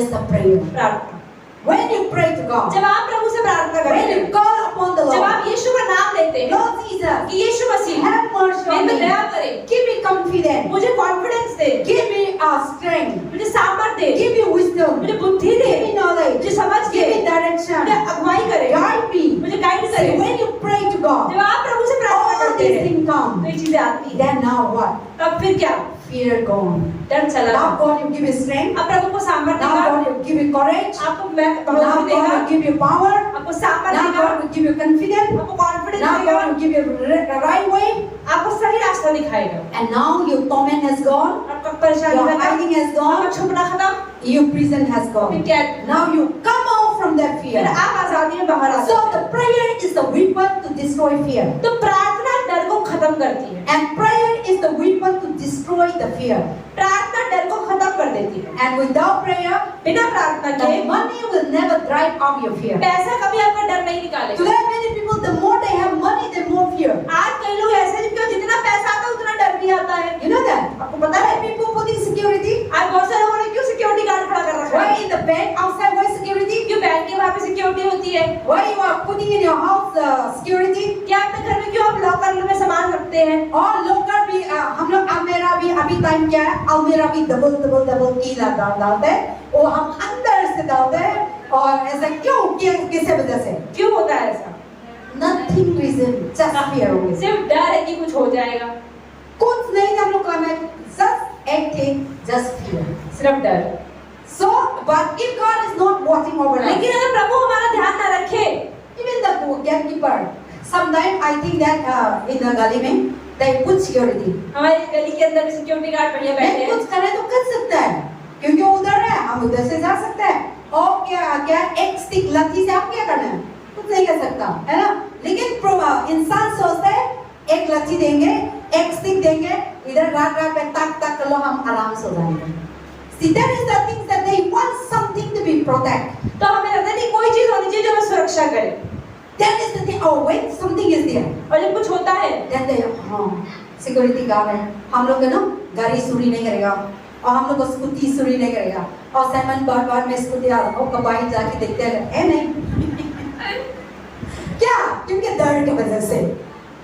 is the prayer. प्रार्थना। When you pray to God, जब आप प्रभु से प्रार्थना करते when you हैं, call upon the जब Lord, आप यीशु का नाम लेते हैं Lord Jesus, कि यीशु मसीह have mercy on मेरे पे me. दया करे, Give me confidence. मुझे कॉन्फिडेंस दे, Give me strength. मुझे सामर्थ्य दे, Give me wisdom. मुझे बुद्धि दे, Give me knowledge. मुझे समझ दे, Give me मुझे direction. अगुवाई करे, Guide me. मुझे गाइड See, करे। when you pray to God, जब आप प्रभु से प्रार्थना all करते these हैं things तो come. ये चीजें आती हैं। Then now what? तब फिर क्या? Fear gone. डर चला Now जाता God, you give you strength. है। अब प्रभु को सामर्थ्य Now देगा, God, you give you courage. आपको मैं Now भरोसा God देगा, will give you power. आपको सामर्थ्य Now देगा, God will give you confidence. आपको कॉन्फिडेंस Now देगा, God will give you the right way. आपको सही रास्ता दिखाएगा। And now your torment has gone. आपका परेशानी Your खत्म, hiding has आपका gone. छुपना खत्म, Your prison has फिर gone. क्या? Now you come out from that फिर fear. आप आजादी में बाहर आ So सकते the prayer is the weapon to destroy fear. हैं। तो प्रार्थना डर को खत्म करती है। And prayer is the weapon to destroy the fear. प्रार्थना डर को खत्म कर देती है। And without prayer, बिना प्रार्थना के the money will never drive out your fear. पैसा कभी आपका डर नहीं निकालेगा। Today many people, the more they have money, the more fear. आज कई लोग ऐसे हैं जिनका जितना पैसा आता है उतना डर भी आता है। You know that? आपको पता है? People putting security. आज बहुत सारे लोगों ने क्यों सिक्योरिटी गार्ड खड़ा कर रखा Why है? in the bank outside? Why security? क्यों बैंक के वहाँ पे सिक्योरिटी होती है? Why you are putting in your house security? क्या अपने घर में क्यों आप लॉकर में सामान रखते हैं? और लोकर भी हम लोग अलमेरा भी अभी टाइम क्या है, अलमेरा भी डबल की डालते हैं, वो हम अंदर से डालते हैं। और ऐसा क्यों, किस वजह से? क्यों होता है ऐसा? Nothing reason, just fear only. सिर्फ डर है कि कुछ हो जाएगा, कुछ नहीं हम लोग काम है, just एक thing, just fear. सिर्फ डर। So, but if God is not watching over us, लेकिन अगर प्रभु हमारा ध्यान न रखे, even the gatekeeper, sometimes I think that in the गली में they put security. हमारी गली के अंदर सिक्योरिटी गार्ड बढ़िया बैठे मैं हैं। कुछ करे तो कर सकता है, क्योंकि वो उधर है, हम उधर से जा सकते हैं। और क्या एक स्टिक लाठी से आप क्या करना है? कुछ नहीं कर सकता, है ना? लेकिन इंसान सोचता है एक लाठी देंगे, एक स्टिक देंगे, इधर रात में तक कर लो, हम आराम से हो जाएंगे। See, that is the things that they want something to be protect. तो हमें लगता है कि कोई चीज होनी चाहिए जो हमें सुरक्षा करे। That is the thing. Oh wait, something is there. और जब कुछ होता है Then they, हाँ, सिक्योरिटी गार्ड है, हम लोग है ना, गाड़ी चोरी नहीं करेगा, और हम लोग को स्कूटी चोरी नहीं करेगा। और साइमन बार में स्कूटी आ रहा, कबाई जाके देखते हैं, है नहीं? क्या? क्योंकि डर की वजह से।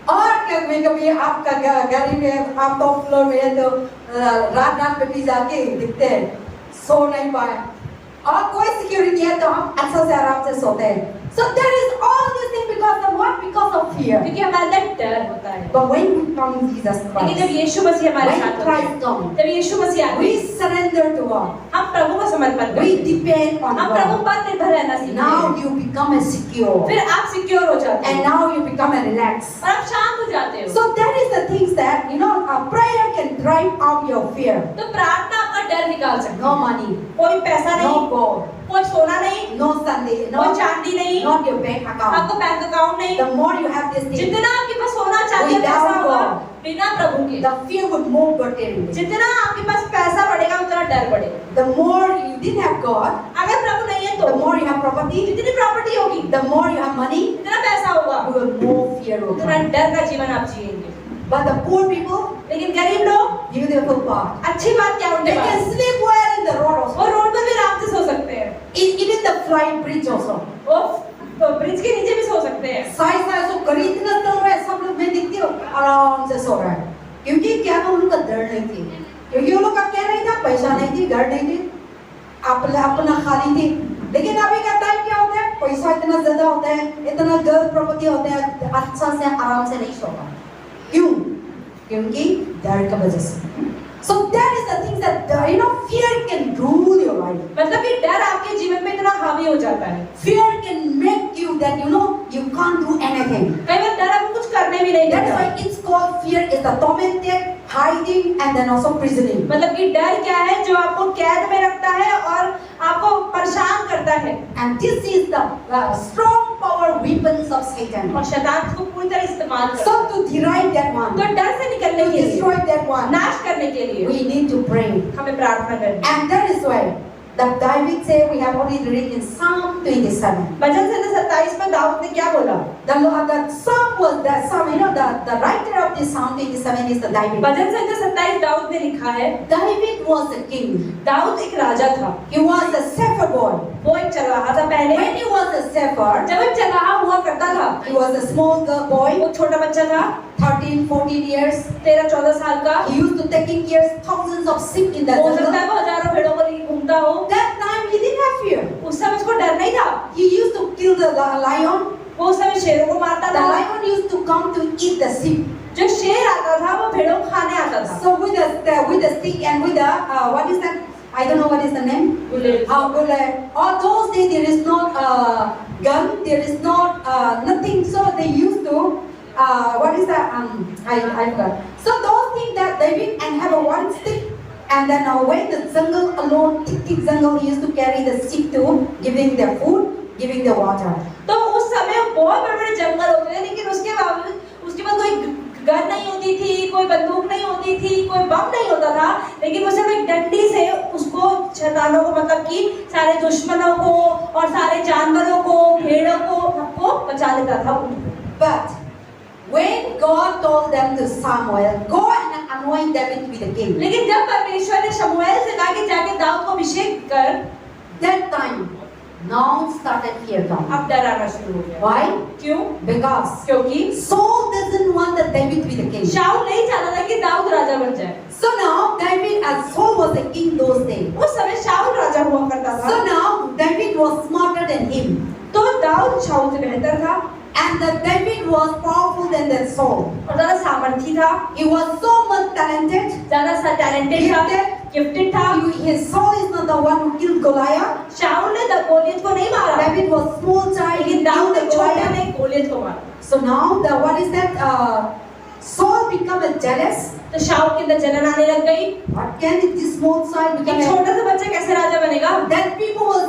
और कभी आपका गाड़ी में आप टॉप फ्लोर में है तो रात में भी जाके दिखते हैं, सो नहीं पाए, और कोई सिक्योरिटी है तो हम अच्छा से आराम से सोते हैं। So there is all these things because of what? Because of fear. क्योंकि हमारे अंदर डर होता है। But when we come to Jesus लेकिन जब Christ, यीशु मसीह हमारे when साथ होते हैं, Christ comes, जब यीशु मसीह आते we हैं, surrender to God. हम प्रभु को समर्पण करते We हैं। depend on हम प्रभु God. पर निर्भर रहना सीखते Now हैं। you become a secure, फिर आप सिक्योर हो जाते and हैं now you become a relaxed. और आप शांत हो जाते हो। So that is the things that a prayer can drive out your fear. तो प्रार्थना आपका डर निकाल सकती No है। money, कोई पैसा no नहीं, gold, कोई सोना नहीं, no Sunday, कोई no, चांदी नहीं, not your bank account. आपको बैंक अकाउंट नहीं। The more you have this thing, जितना आपके पास सोना चांदी Without पैसा होगा God. बिना प्रभु के, the fear would move continually. जितना आपके पास पैसा बढ़ेगा उतना डर बढ़ेगा। The more you didn't have God, अगर प्रभु नहीं है the तो more you have property, जितनी प्रॉपर्टी होगी, the more you have money, जितना पैसा होगा, you will more fear will उतना come. डर का जीवन आप जिएंगे। But the poor people, लेकिन गरीब लोग, beautiful part. अच्छी बात क्या They उनके can pass, sleep well in the road वो also. रोड पर भी आराम से सो सकते हैं, Even the flight bridge also. वो ब्रिज के नीचे भी सो सकते हैं। साइड साइड से करीब इतना चल रहा है, सब लोग मैं देखती हूँ आराम से सो रहा है। क्योंकि क्या ना उनका डर नहीं थी, क्योंकि उन लोग का क्या नहीं था, पैसा नहीं थी, घर नहीं थी, अपना खाली थी। लेकिन अभी का टाइम क्या होता है, पैसा इतना ज्यादा होता है, इतना गर्ल प्रॉपर्टी होता है, अच्छा से आराम से नहीं सोता। क्यों? क्योंकि डर की वजह से। So that is the thing that fear can rule your life. मतलब कि डर आपके जीवन में इतना हावी हो जाता है, Fear can make you that you can't do anything. कई बार डर आपको कुछ करने भी नहीं That's देता। why it's called fear. Is the tormented, hiding, and then also prisoning. मतलब कि डर क्या है, जो आपको कैद में रखता है और आपको परेशान करता है, And this is the strong power weapons of Satan. और शैतान को पूरी तरह इस्तेमाल करता So है। to derive that one, तो डर से निकलने to के लिए, destroy that one, नाश करने के लिए we need to pray. हमें प्रार्थना करनी है। And that is why the David said, we have already read in Psalm 27. भजन संहिता 27 में दाऊद ने क्या बोला? The psalm was that psalm. The writer of this Psalm 27 is the David. भजन संहिता 27 दाऊद ने लिखा है। David was a king. Dawood एक राजा था, He was a shepherd boy. वो एक चरवाहा था पहले। When he was a shepherd, जब एक चरवाहा हुआ करता था, he was a small boy, वो छोटा बच्चा था, 13, 14 years. 13-14 साल का। He used to taking care of thousands of sheep in the हो सकता jungle. है वो हजारों भेड़ों को लेकर घूमता हो। That time he didn't have fear. उस समय उसको डर नहीं था। He used to kill the lion. वो उस समय शेरों को मारता The था। lion used to come to eat the sheep. जो शेर आता था वो भेड़ों को खाने आता था। So with the stick and with the what is that? I don't know what is the name. Bullet. All those days there is not gun. There is not nothing. So they used to what is that? I forgot. So those things that David and have a one stick. And then when the jungle alone, thick jungle, he used to carry the sheep to giving their food, giving the water. तो उस समय बहुत बड़े-बड़े जंगल होते थे, लेकिन उसके बावजूद उसके पास कोई गन नहीं होती थी, कोई बंदूक नहीं होती थी, कोई बम नहीं होता था, लेकिन वो सिर्फ एक डंडी से उसको शैतानों को, मतलब कि सारे दुश्मनों को और सारे जानवरों को, भेड़ों को, सबको बचा लेता था। But when God told them to Samuel, go and anoint David to be the king. लेकिन जब परमेश्वर ने शमूएल से कहा कि जाके दाऊद को अभिषेक कर, That time, now started fear come. अब डर आना शुरू हो गया। Why? क्यों? Because क्योंकि Saul doesn't want that David to be the king. शाऊल नहीं चाहता था कि दाऊद राजा बन जाए। So now David, as Saul was the king those days. उस समय शाऊल राजा हुआ करता था। So now David was smarter than him. तो दाऊद शाऊल से बेहतर था And that David was powerful than that Saul. और ज़्यादा सामर्थी था, He was so much talented. ज़्यादा सा टैलेंटेड था, गिफ्टेड था। His Saul is not the one who killed Goliath. शाऊल ने गोलियत को नहीं मारा, David was small child. He लेकिन दाऊद killed एक the छोटे Goliath. ने गोलियत को मारा। So now what is that? Saul become a jealous. तो शाऊल के अंदर जलन आने लग गई। What can this small child become? एक छोटा सा बच्चा कैसे राजा बनेगा? Then people was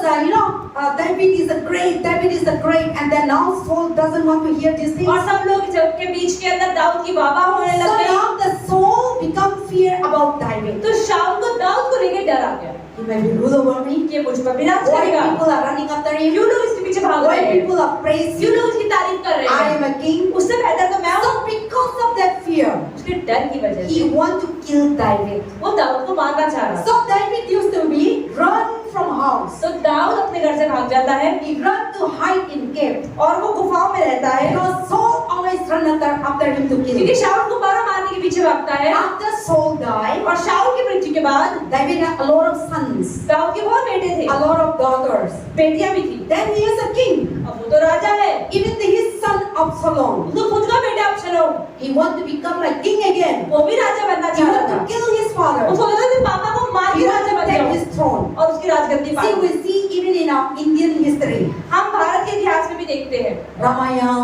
David is a great, David is a great, and then now Saul doesn't want to hear these things. और सब लोग जब के बीच के अंदर दाऊद की वाह होने So लग गई। now the Saul become fear about David. तो शाऊल को दाऊद को लेके डर आ गया He may be rule over me. कि ये मुझ पर भी राज Why करेगा। people are running after him? क्यों लोग इसके पीछे भाग Why रहे हैं? people are praising? क्यों लोग उसकी तारीफ कर रहे I हैं? am a king. उससे बेहतर तो मैं हूँ। So because of that fear, उसके डर की वजह he से want to kill David. वो दाऊद को मारना चाह रहा था। So David used to be run from house. तो दाऊद अपने घर से भाग जाता है He run to hide in cave. और वो गुफाओं में रहता है, Because Saul always run after him to kill क्योंकि him. शाऊल को मारने के पीछे भागता है। After Saul died, और शाऊल की मृत्यु के बाद David had a lot of sons, Dawood के बहुत बेटे थे, a lot of daughters. बेटियां भी थी। Then he is a king. अब वो तो राजा है। Even his son Absalom, तो खुद का बेटा अबशालोम, he want to become like king again. वो भी राजा बनना He चाह रहा want था। to kill his father. वो सोचता था कि पापा को मार He के want राजा to बन take जाऊं his throne. और उसकी राजगद्दी See, पाऊं। we see even in our Indian history, हम भारत के इतिहास में भी देखते हैं Ramayana,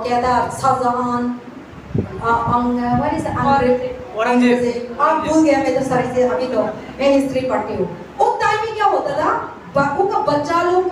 क्या था, Shahjahan, what is the और औरंगजेब। आप भूल गया, मैं तो सारी से अभी तो मैं हिस्ट्री पढ़ती हूँ। उस टाइम में क्या होता था, बापू का बच्चा लोग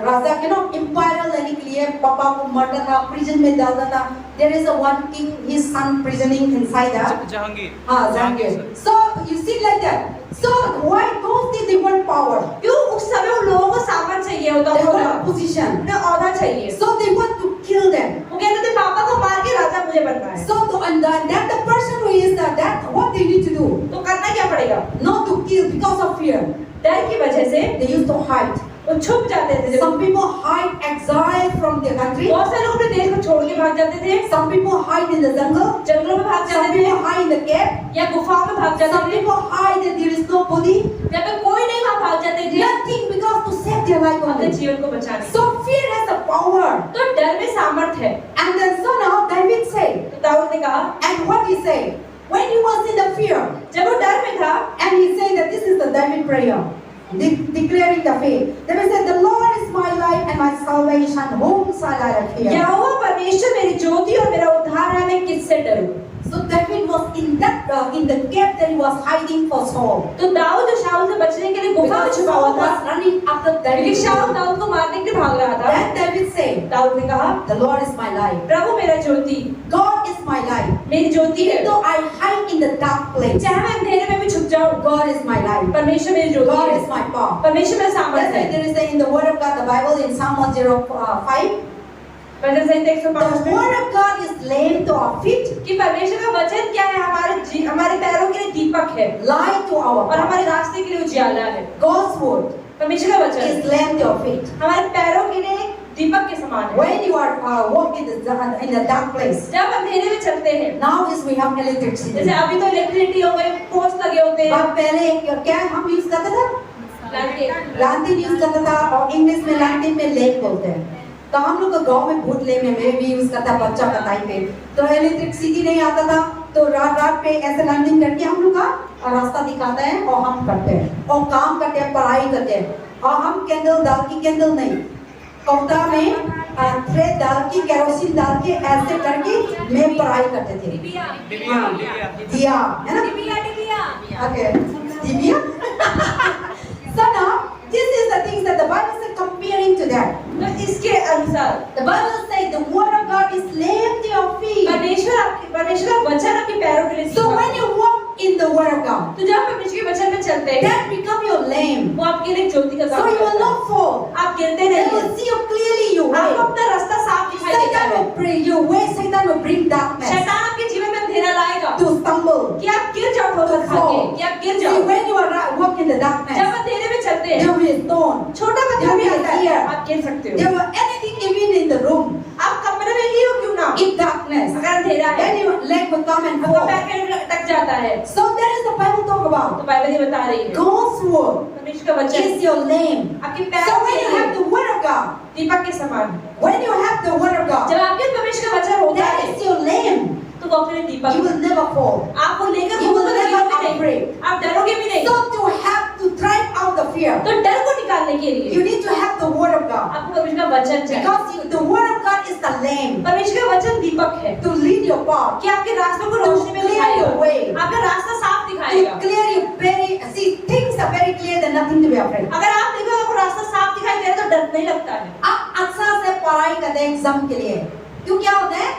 राजा के ना एम्पायर लेने के लिए पापा को मरता था, प्रिजन में डालता था। There is a one king, his son prisoning inside that. Jahangir. Jahangir. So you see like that. So why those days they want power? क्यों उस समय उन लोगों को सामान चाहिए होता They था, want position. उन्हें औहदा चाहिए। So they want to kill them. वो कहते थे पापा को मार के राजा मुझे बनना है। So and that the person who is that what they need to do? तो करना क्या पड़ेगा? Not to kill because of fear. डर की वजह से They used to hide. वो छुप जाते थे। Some people hide, exile from their country. बहुत सारे लोग अपने देश को छोड़ के भाग जाते थे। Some people hide in the jungle. जंगलों में भाग Some जाते थे people hide in the cave. या गुफाओं में भाग जाते Some थे। people hide that there is nobody. जब तक कोई नहीं वहाँ भाग जाते थे Nothing because to save their life अपने only. जीवन को बचाने। So fear has a power. तो डर में सामर्थ है। And then so now David said, तो दाऊद ने कहा, and what he said, when he was in the fear, जब वो डर में था, and he said that this is the David prayer, declaring the faith. David said, the Lord is my life and my salvation, whom shall I fear? यहोवा परमेश्वर मेरी ज्योति और मेरा उद्धार है, मैं किससे डरूं? So David was in that in the cave that he was hiding for Saul. तो दाऊद जो शाऊल से बचने के लिए गुफा में Because छुपा Saul हुआ था, was running after क्योंकि David. शाऊल दाऊद को मारने के लिए भाग रहा था। Then David said, दाऊद ने कहा, the Lord is my life. प्रभु मेरा ज्योति, God is my life. मेरी ज्योति है। Even though I hide in the dark place, चाहे मैं अंधेरे में भी छुप जाऊं, God is my life. परमेश्वर मेरी ज्योति God है, is my power. परमेश्वर मेरा सामर्थ है। There is in the Word of God, the Bible in Psalm 105. Bhajan Samhita 105 The में Word of God is lamp to our feet, कि परमेश्वर का वचन क्या है, हमारे पैरों के लिए दीपक है light to our और path. हमारे रास्ते के लिए उजियाला है। God's Word परमेश्वर का वचन is lamp to our feet. हमारे पैरों के लिए दीपक के समान है। When you are walking in the dark place, जब अंधेरे में चलते हैं, now is we have electricity. जैसे अभी तो इलेक्ट्रिसिटी हो गई, पोस्ट लगे होते हैं, अब पहले क्या हम यूज करते थे? लालटेन। लैंटर्न यूज करता था, और इंग्लिश में लैंटर्न में लेक बोलते हैं। तो हम लोग का गांव में भूत लेक में मैं भी यूज करता बच्चा का टाइम पे। तो इलेक्ट्रिसिटी नहीं आता था, तो रात पे ऐसे लैंडिंग करके हम लोग का रास्ता दिखाते हैं और हम करते हैं और काम करते हैं, पढ़ाई करते हैं। और हम कैंडल डाल की, कैंडल नहीं, कौटा में थ्रेड डाल की, केरोसिन डाल के ऐसे करके मैं पढ़ाई करते थे। हाँ, दिया है ना? Okay, दिया। So now this is the things that the Bible is comparing to that. तो इसके अनुसार The Bible says the Word of God is lamp to your feet. परमेश्वर का वचन आपके पैरों के लिए So दीपक when है। you walk in the Word of God, तो जब परमेश्वर के वचन में चलते हैं, that become your lamp. वो आपके लिए ज्योति का So काम you will करता है। not fall. आप गिरते They नहीं will हैं। see you clearly. You आपको way. अपना रास्ता साफ दिखाई देता Satan है। will bring your way. Satan will bring darkness शैतान आपके जीवन में अंधेरा लाएगा to stumble. कि आप गिर जाओ ठोकर खा के, कि आप गिर See, जाओ। when you are walk in the जब darkness, अंधेरे में चलते there हैं, will be a stone. छोटा पत्थर भी आता है, आप गिर सकते हो। There will anything even in the room. आप कमरे में ही हो क्यों ना, In darkness, अगर अंधेरा है, then your leg will come and आपका fall. पैर कहीं अटक जाता है। So that is the Bible talk तो about. बाइबल ये बता रही है, God's word परमेश्वर का वचन is your lamp. आपके So पैरों when के you have लिए the word of God, दीपक के समान है। when you have the word of God, जब आपके परमेश्वर का वचन होता that है, is your lamp. तो वो अपने दीपक You will never fall. आपको लेकर You will घूमोगे never भी नहीं, afraid. आप डरोगे भी नहीं। So to have to drive out the fear, तो डर को निकालने के लिए you need to have the word of God. आपको परमेश्वर का वचन चाहिए। Because the word of God is the lamp परमेश्वर का वचन दीपक है to lead your path, कि आपके रास्तों को To रोशनी में clear दिखाएगा, your way. आपका रास्ता साफ to दिखाएगा। clear you very, see, things are very clear, there's nothing to be afraid. अगर आप देखो आपको रास्ता साफ दिखाई दे रहा है तो डर नहीं लगता है। आप अक्सर से पढ़ाई करते हैं एग्जाम के लिए, क्यों क्या होता है?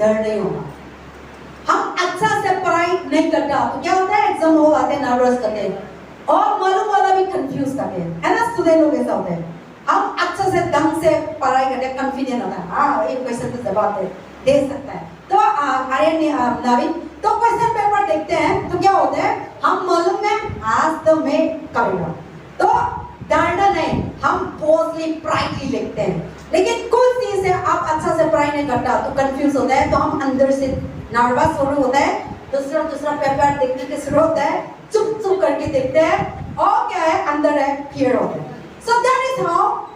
डर नहीं होगा। हम अक्सर से पढ़ाई नहीं करता तो क्या होता है? एग्जाम हो आते हैं, नर्वस करते हैं और मालूम वाला भी कंफ्यूज करते हैं, है ना? स्टूडेंट लोग ऐसा होते हैं। हम अक्सर से ढंग से पढ़ाई करते हैं, कॉन्फिडेंट होता है, हाँ एक क्वेश्चन तो जवाब दे सकता है। तो आर्यन नवीन तो क्वेश्चन पेपर देखते हैं तो क्या होता है? हम मालूम है आज तो मैं करूँगा, तो डरना नहीं, हम बोल्डली प्राइडली लिखते हैं। लेकिन कुछ चीज है आप अच्छा से पढ़ाई नहीं करता तो कंफ्यूज होता है, तो हम अंदर से नर्वस शुरू होता है, दूसरा पेपर देखने के शुरू होता है, चुप करके देखते हैं और क्या है अंदर है फियर होता है। So that is how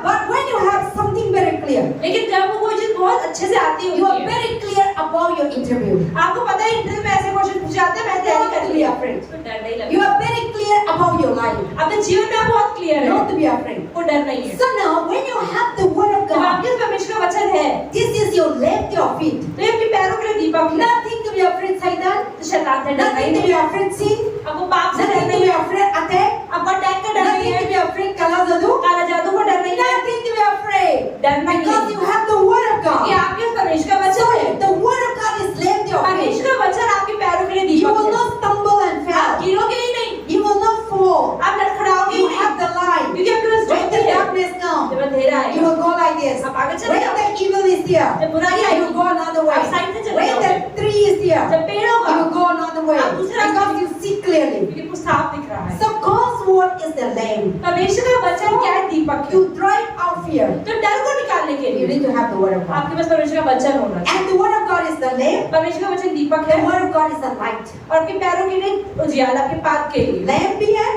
but when you have something very clear, लेकिन जब वो कोई चीज बहुत अच्छे से आती you होती are है, very clear about your interview, आपको पता है इंटरव्यू में ऐसे क्वेश्चन पूछे जाते हैं, मैं तैयारी कर not to be लिया, afraid. तो डर नहीं You लगता। are very clear about your life, अपने जीवन में आप बहुत क्लियर है, not to be afraid. को डर नहीं है। So now when you have the word of जब God, आपके परमेश्वर का वचन है, this is your lamp to your feet, तो ये आपके पैरों के लिए दीपक है, nothing to to be afraid Satan. तो शैतान से डरना ही Nothing to नहीं be है, afraid sin. आपको पाप से डर Nothing to नहीं be है, afraid attack. आपको अटैक का डर नहीं Nothing है, to be afraid kala jadoo. काला जादू का डर नहीं है, Nothing to be afraid. डरना ही Because नहीं you have the word of कि God. आपके परमेश्वर का So वचन है, the word of God is lamp to your feet. परमेश्वर का वचन आपके पैरों के लिए You दीपक will है, not stumble and आप fall. गिरोगे ही नहीं, You will not fall. आप लड़खड़ाओगे ही You नहीं, have the light. क्योंकि आपके पास When ज्योति the है, darkness comes, जब अंधेरा you आएगा will go like this. आप आगे चले When जाओ, the evil is here, जब बुराई you आएगी will go another way. आप साइड से चले When जाओगे, the tree is here, जब पेड़ होगा you will go another way. आप दूसरे रास्ते Because you see clearly. क्योंकि कुछ साफ दिख रहा है। So God's word is the lamp. परमेश्वर का वचन क्या है? दीपक है। To drive out fear, तो डर को निकालने के you लिए need to have the word of God. आपके पास परमेश्वर का वचन होना चाहिए। And the word of God is the lamp. परमेश्वर का वचन दीपक The है word of God is the light. और आपके पैरों के लिए उजियाला, आपके पाद के लिए। Lamp भी है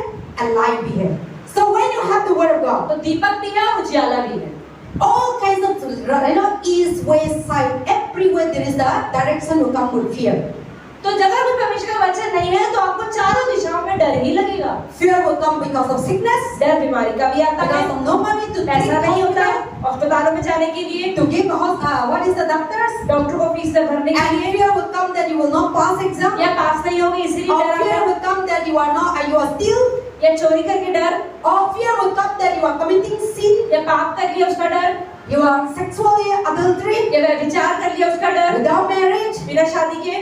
and light भी है. So when you have the word of God, तो दीपक भी है और उजियाला भी है। all kinds of east, west, side, everywhere there is the direction will come with fear. तो जगह में परमेश्वर का वचन नहीं है तो आपको चारों दिशाओं में डर ही लगेगा। Fear will come because of sickness, डर बीमारी का भी आता है, because of no money to पैसा treat नहीं होता hospital, अस्पतालों में जाने के लिए, to give what is the doctors, doctor को फीस से भरने के and लिए, fear will come that you will not pass exam, या पास नहीं होगी इसीलिए or डर fear आता है, will come that you are still, या चोरी करके डर, or fear will come that you are committing sin, या पाप कर लिया उसका डर, you are sexually adultery, या व्यभिचार कर लिया उसका डर, without marriage, बिना शादी के,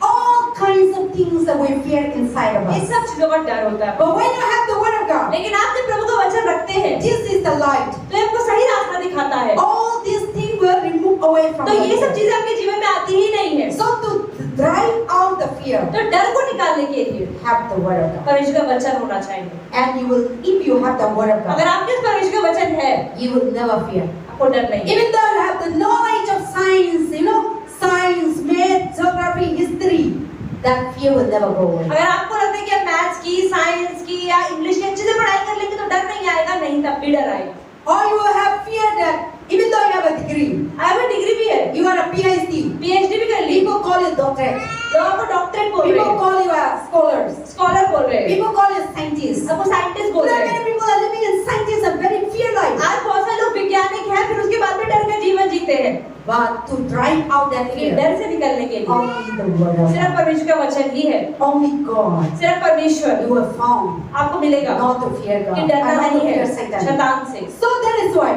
all kinds of things that we fear inside of in us. सब चीजों का डर होता है। But when you have the word of God, लेकिन आप जब प्रभु का वचन रखते हैं this is the light. तो ये आपको सही रास्ता दिखाता है, All these things will remove away from तो ये you. सब चीजें आपके जीवन में आती ही नहीं है। So to drive out the fear, तो डर को निकालने के लिए have the word of God. परमेश्वर का वचन होना चाहिए। And you will, if you have the word of God, अगर आपके पास परमेश्वर का वचन है, you will never fear. आपको डर नहीं है। Even though you have the knowledge of science, science, math, geography, history, that fear will never go away. अगर आपको लगता है कि आप मैथ्स की, साइंस की या इंग्लिश की अच्छे से पढ़ाई कर लेंगे तो डर नहीं आएगा, नहीं तब भी डर आएगा। Or you will have fear that even though you have a degree, आपको डिग्री भी है, you are a PhD, PhD भी कर ली, people call you doctorate, तो आपको डॉक्टरेट बोल रहे people हैं, call you scholars, स्कॉलर बोल रहे हैं, people call you scientists. आपको साइंटिस्ट बोल There रहे are हैं। many people are living in scientists and very fear life. आज बहुत सारे लोग वैज्ञानिक हैं, फिर उसके बाद में डर का जीवन जीते हैं। But to drive out that लेकिन fear, डर से निकलने के लिए only the word of सिर्फ God, परमेश्वर का वचन ही है, only God, सिर्फ परमेश्वर you will found आपको मिलेगा not to fear God, कि and डरना not to नहीं है fear Satan. शैतान से। So that is why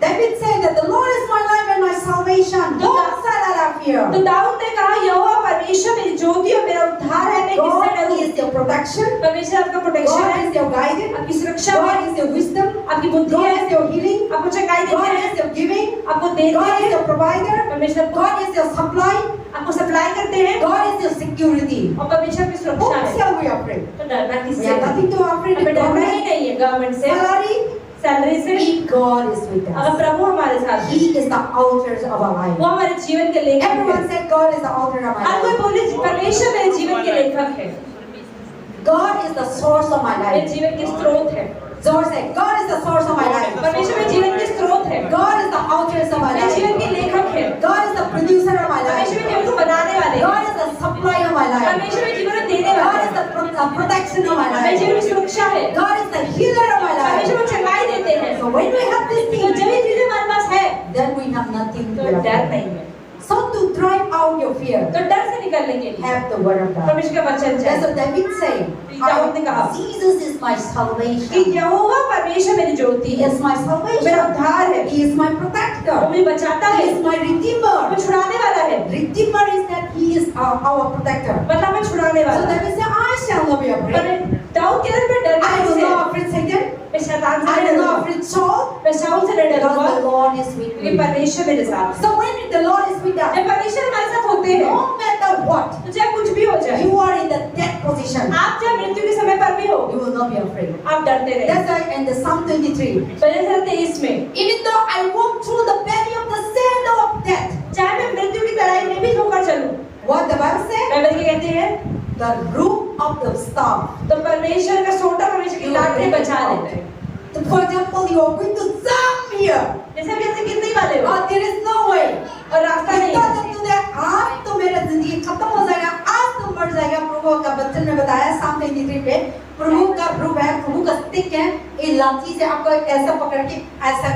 David said that the Lord is my life and my salvation. तो Whom shall I fear? तो दाऊद ने कहा यहोवा परमेश्वर मेरी ज्योति और मेरा उद्धार है, मैं किससे God डरूं? is your protection. परमेश्वर आपका प्रोटेक्शन God है, is your guidance. आपकी सुरक्षा है, God is your wisdom. आपकी बुद्धि God है, is your healing. आपको चंगाई देते God हैं, is your giving. आपको देते God is हैं, your provider. परमेश्वर God is your supply. आपको सप्लाई करते हैं God is your security. और परमेश्वर की सुरक्षा Whom है। shall we afraid? तो डरना We किससे? have nothing to afraid हमें of डरना ही government, नहीं है गवर्नमेंट से, salary. सैलरी से। If God is with अगर us, प्रभु हमारे साथ है, He is the author of our वो life. हमारे जीवन के लेखक है। Everyone said God is the author of my हर कोई life. बोले परमेश्वर मेरे जीवन के लेखक है, God is the source of my मेरे life. जीवन के स्रोत है। Zohar said, God is the source of my life. परमेश्वर मेरे जीवन के स्रोत है, God is the author of my मेरे जीवन life. के लेखक है। God is the producer of my परमेश्वर मेरे life. जीवन को बनाने वाले हैं। God is the supply of my life. परमेश्वर मेरे जीवन को देने God वाले is हैं। the protection of my मेरे जीवन life. की सुरक्षा है। God is the healer of my परमेश्वर life. को चंगाई देते हैं। So when we have these तो जब things, ये चीजें हमारे पास है then we have nothing तो to डर fear. नहीं है। So to drive out your fear, तो डर से निकलने के लिए have the word of God. परमेश्वर का वचन That's चाहिए what David said. दाऊद ने कहा Jesus is my कि salvation. यहोवा परमेश्वर मेरी ज्योति He है, is my मेरा salvation. उद्धार है, He is my वो protector. मुझे बचाता He है, is my वो redeemer. छुड़ाने वाला है। Redeemer is that He is our protector. मतलब मैं छुड़ाने So वाला है। David said, I shall not be afraid. पर दाऊद के अंदर मैं डर I will नहीं not से, afraid Satan. मैं शैतान से I नहीं will not डरूंगा, afraid Saul. मैं शाऊल से नहीं Because डरूंगा, the Lord is with क्योंकि me. परमेश्वर मेरे साथ है। So when the Lord is with us, जब परमेश्वर हमारे साथ होते हैं, no matter what, तो चाहे कुछ भी हो जाए, you are in the death position, आप चाहे मृत्यु के समय पर भी हो, you will not be afraid. आप डरते नहीं। That's why in the Psalm 23, भजन 23 में, even though I walk through the valley of the shadow of death, चाहे मैं मृत्यु की तराई में भी होकर चलूं, what the Bible says, Bible क्या कहते हैं? the root of the staff. तो परमेश्वर का सोटा परमेश्वर की लात से बचा लेते हैं। For example, you are going to jump here. जैसे आप ऐसे गिरने ही वाले हो There is no way. और रास्ता नहीं इतना है, तक तूने आज तो मेरा जिंदगी खत्म हो जाएगा, आज तो मर जाएगा। प्रभु का वचन में बताया साम 23 पे, प्रभु का रूप है, प्रभु का स्टिक है, ये लाठी से आपको ऐसा पकड़ के ऐसा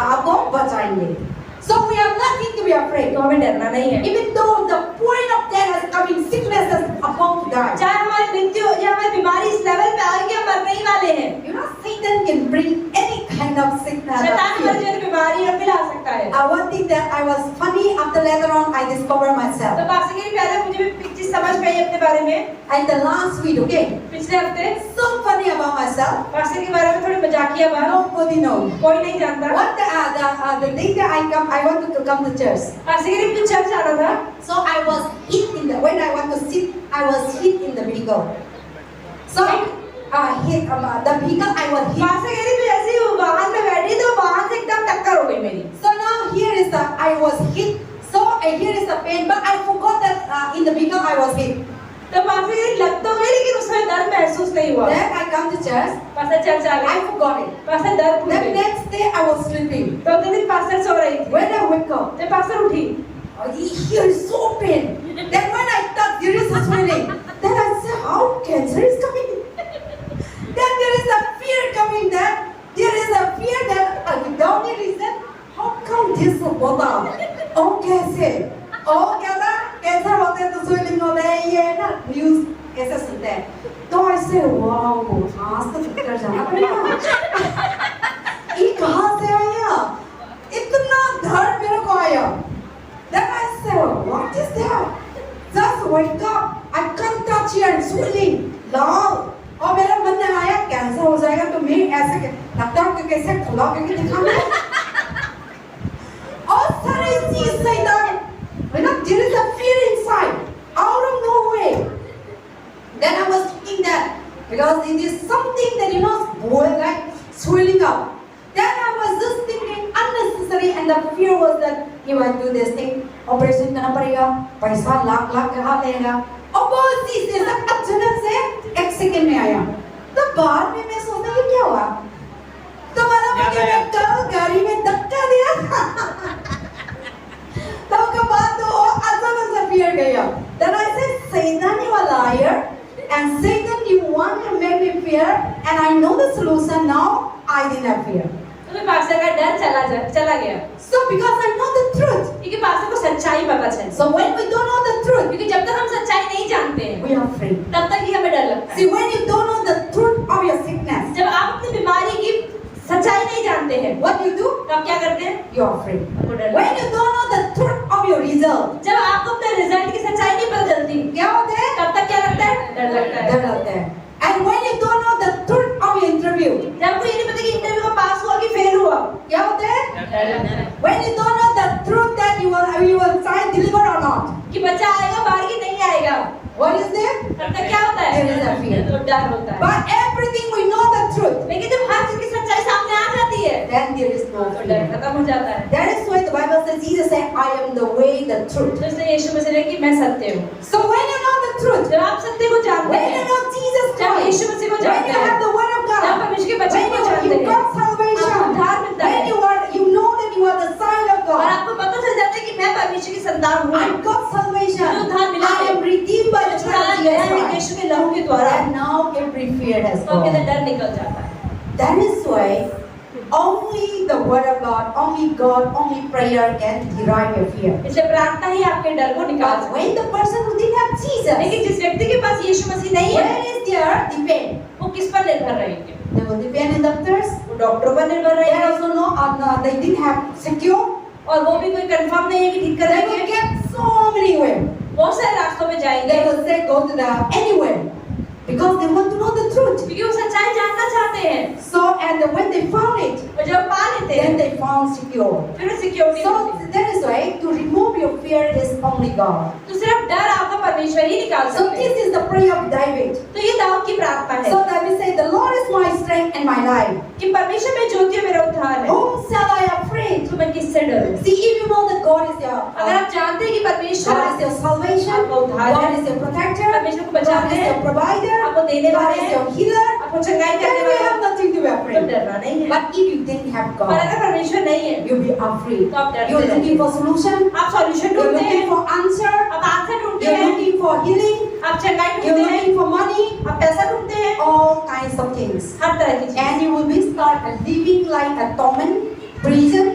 आपको बचाएंगे। So we are nothing to be afraid. तो हमें डरना नहीं है। Even though the point of death has come in, sickness is about to die. चाहे हमारी मृत्यु या हमारी बीमारी इस लेवल पे आएगी, हम मरने ही वाले हैं। You know, Satan can bring any kind of sickness. शैतान हमारे जीवन में बीमारी और मिला सकता है। One thing that I was funny after later on I discovered myself. तो आपसे कहीं पहले मुझे भी एक चीज समझ में आई अपने बारे में। And the last week, okay, पिछले हफ्ते so funny about myself. Pastor के बारे में थोड़ी मजाकिया बात, Nobody knows. कोई नहीं जानता। The day that I want to come to church. Pastor के लिए मुझे चर्च आना था। So I was hit in the when I want to sit, I was hit in the vehicle. So hit the vehicle I was hit. Pastor के लिए मैं ऐसे ही वाहन में बैठी तो वाहन से एकदम टक्कर हो गई मेरी। So now here is the I was hit. So here is the pain, but I forgot that in the vehicle I was hit. तो पास्टर के लिए लग तो गई लेकिन उसमें दर्द महसूस नहीं हुआ। Then I come to church. Pastor church आ गए। I forgot it. पास्टर दर्द भूल The गई। next day I was sleeping. तो अगले दिन पास्टर सो रही थी। When I wake up, जब पास्टर उठी, here is so pain. Then when I thought there is a swelling, then I said, how cancer is coming? Then there is a fear coming. There is a fear that without any reason, how come this so bother? Oh कैसे? Oh क्या था? Cancer होते हैं तो swelling होता है ये ना न्यूज़ कैसे सुनते हैं? तो ऐसे वाओ आज तो चक्कर जाना पड़ेगा। ये कहाँ से आया? इतना दर्द मेरे को आया। Then I said, what is that? Just wake up. I can't touch here. Swelling. Long. और मेरा मन में आया कैंसर हो जाएगा तो मैं ऐसे लगता हूँ कि कैसे खुला करके दिखाऊंगा। और सारे चीज शैतान, you know, there is a fear inside, out of nowhere. Then I was thinking that because it is something that you know, like swelling up. Then I was just thinking unnecessary, and the fear was that if I do this thing, operation करना पड़ेगा, पैसा लाख कहाँ लेगा? और बहुत चीजें सब अचानक से एक सेकंड में आया। तो बाद में मैं सोचा ये क्या हुआ? तो मुझे कल गाड़ी में धक्का दिया। तो उसके बाद तो अचानक से fear गया। Then I said, Satan, you are a liar, and Satan, you want to make me fear, and I know the solution now. I didn't have fear. तो फिर पास्टर का डर चला गया। So because I know the truth. क्योंकि pastor को सच्चाई पता चल। So when we don't know the truth, क्योंकि जब तक हम सच्चाई नहीं जानते हैं, we are afraid. तब तक ही हमें डर लगता है। See, when you don't know the truth of your sickness, जब आप अपनी बीमारी की सच्चाई नहीं जानते हैं, what you do? तो आप क्या करते हैं? You are afraid. आपको डर When लगता you don't know the truth of your result, है। जब आपको अपने रिजल्ट की सच्चाई नहीं पता चलती, क्या होता है? तब तक क्या लगता है? डर लगता है। डर लगता है। And when you don't know the truth of your interview, जब आपको ये नहीं पता कि इंटरव्यू में पास हुआ कि फेल हुआ, क्या होता है? डर लगता है। When you don't know the truth that you will try deliver or not, कि बच्चा आएगा बाहर की नहीं आएगा, what is there? तब तक क्या होता है? There is a fear. तो डर होता है। But everything we know the truth, लेकिन जब हर चीज की सच्चाई सामने आ जाती है, then there is no तो डर fear. खत्म हो जाता है। That is why the Bible says, Jesus said, I am the way, the truth. तो इसलिए यीशु मसीह ने कि मैं सत्य हूँ। So when you know the truth, जब आप सत्य को जानते when you हैं, know Jesus जब Christ, यीशु मसीह को when जानते you हैं, have the word of जब God, परमेश्वर के वचन when को जानते you हैं, got आपको salvation, उद्धार मिलता when है, you know that you are the son of और God, आपको पता चल जाता है कि मैं परमेश्वर की संतान हूँ, I got salvation, मुझे उद्धार मिला I है, am redeemed by the blood छुड़ाया of गया Jesus है Christ. यीशु के लहू के द्वारा, And now every fear has तो आपके अंदर gone. डर निकल जाता है। That is why only the word of God, only prayer can derive your fear. इसलिए प्रार्थना ही आपके डर को निकाल But सकती when the person who didn't have है। Jesus, लेकिन जिस व्यक्ति के पास यीशु मसीह नहीं है, where is their depend? वो किस पर निर्भर रहेंगे? They will depend on doctors. वो डॉक्टरों पर निर्भर They रहेंगे, also know they didn't have secure. और वो भी कोई कंफर्म नहीं है कि ठीक They will करेंगे। get so many ways. बहुत सारे रास्तों में जाएंगे, They will say go to the anywhere because they want to know the truth. क्योंकि वो सच्चाई जानना चाहते हैं। So and when they found it, और जब पा लेते then हैं, they found secure. फिर सिक्योरिटी So मिलती है। that is why to remove your fear is only God. तो सिर्फ डर आपका परमेश्वर ही निकाल So सकते हैं। this is the prayer of David. तो ये दाऊद की प्रार्थना है So David said, "The Lord is my strength and my life. कि परमेश्वर में ज्योति और मेरा उद्धार है, Whom shall I afraid?" तो मैं किससे डरूं? See, if you know that God is your अगर आप जानते हैं कि परमेश्वर God is your salvation, आपका उद्धार है, God is your protector, परमेश्वर को God बचाते is हैं, your provider, आपको देने God वाले is हैं, your healer, आपको चंगाई then करने we वाले have हैं, nothing to be तो afraid. डरना नहीं है। But if you didn't have पर God, अगर परमेश्वर नहीं है, you'll be afraid. तो आप डरते You're रहेंगे। looking for solution, आप सॉल्यूशन you're ढूंढते looking हैं, for answer, आप आंसर ढूंढते you're हैं, looking for healing, आप चंगाई you're ढूंढते हैं, looking for money, आप पैसा ढूंढते हैं, all kinds of things. हर तरह की चीज। And you will be start living like a torment, prison,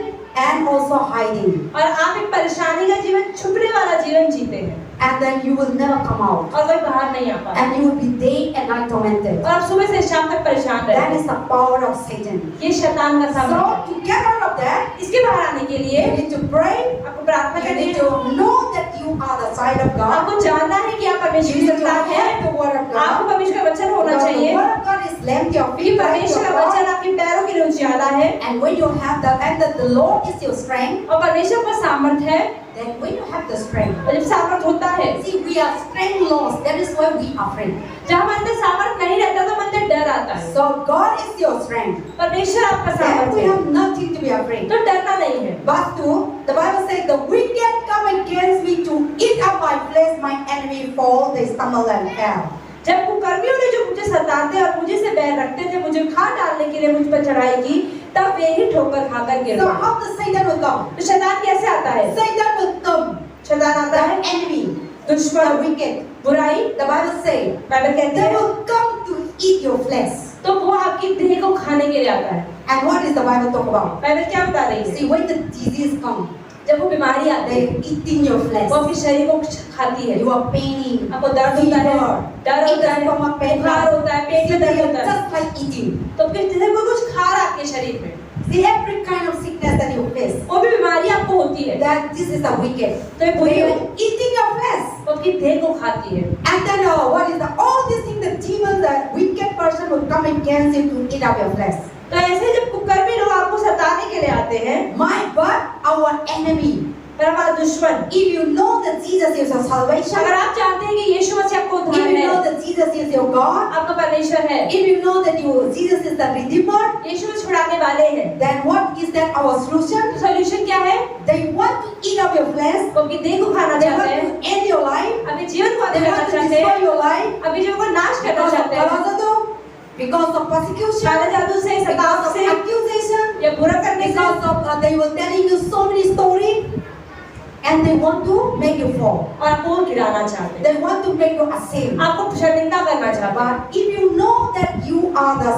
and also hiding. और आप एक परेशानी का जीवन, छुपने वाला जीवन जीते हैं। and then you will never come out, और कोई बाहर नहीं आ पाता, and you will be day and night tormented. और आप सुबह से शाम तक परेशान That रहते is the power of Satan. हैं। ये शैतान का सामना है। So to get out of that, इसके बाहर आने के लिए you need to pray. आपको प्रार्थना You करनी need है, to know that you are the side of God. आपको जानना है कि आप परमेश्वर You की need to संतान हैं, have the word of आपको God. परमेश्वर का वचन होना Because the चाहिए, word of God is lamp to your कि feet, light to परमेश्वर your का path. वचन आपके पैरों के लिए उजियाला है, And when you have that, and that the Lord is your strength, और परमेश्वर का सामर्थ है, then when you have the strength, और जब सामर्थ होता है, see, we are strength lost. That is why we are afraid. जब हमारे अंदर सामर्थ नहीं रहता तो हमारे अंदर डर आता है। So God is your strength. परमेश्वर आपका Then सामर्थ we है, have nothing to be afraid. तो डरना नहीं है। Verse 2, the Bible says, the wicked come against me to eat up my flesh, my enemy fall, they stumble and fall. जब कुकर्मियों ने जो मुझे सताते और मुझे से बैर रखते थे, मुझे खा डालने के लिए मुझ पर चढ़ाई की, तब वे ही ठोकर खाकर गिर So पड़े। how the Satan will come? तो शैतान कैसे आता है? Satan will come, शैतान आता the है, enemy, दुश्मन, the wicked. बुराई, The Bible says, बाइबल कहती they है, will come to eat your flesh. तो वो आपकी देह को खाने के लिए आता है। And what is the Bible talk about? Bible क्या बता रही है? See, when the disease come, जब वो बीमारी आती they है, eating your flesh. वो आपके शरीर को खाती है, You are paining, आपको दर्द होता है, डर होता है, stomach pain, बुखार होता है, पेट में दर्द होता है, just like eating. तो फिर जैसे कोई कुछ खा रहा है आपके शरीर में, See, every kind of sickness that you face, वो भी बीमारी आपको होती है, that this is the wicked. तो ये बुरी They है, are eating your flesh. वो आपकी देह को खाती है। And then what is the all these things, the demons, the wicked person will come against you to eat up your flesh. तो ऐसे जब कुकर्मी लोग आपको सताने के लिए आते हैं, But our enemy, पर हमारा दुश्मन, if you know that Jesus is your salvation, अगर आप जानते हैं कि यीशु मसीह आपको if उद्धार you है, know that Jesus is your God, आपका परमेश्वर है, if you know that Jesus is the Redeemer, यीशु में छुड़ाने वाले हैं, then what is that our solution? तो सॉल्यूशन क्या है? They want to eat up your flesh, वो आपकी देह को खाना they चाहते want हैं, to end your life, अपने जीवन को they अंत करना want to चाहते destroy हैं, your life अपने जीवन को नाश करना because of चाहते हैं, Kalazadu, because of persecution, काले जादू से, because सताव of से, accusation, या बुरा करने से, because of they were telling you so many stories, and they want to make you fall. और आपको गिराना चाहते हैं, They want to make you ashamed. आपको शर्मिंदा करना चाहते हैं। But if you know that you are the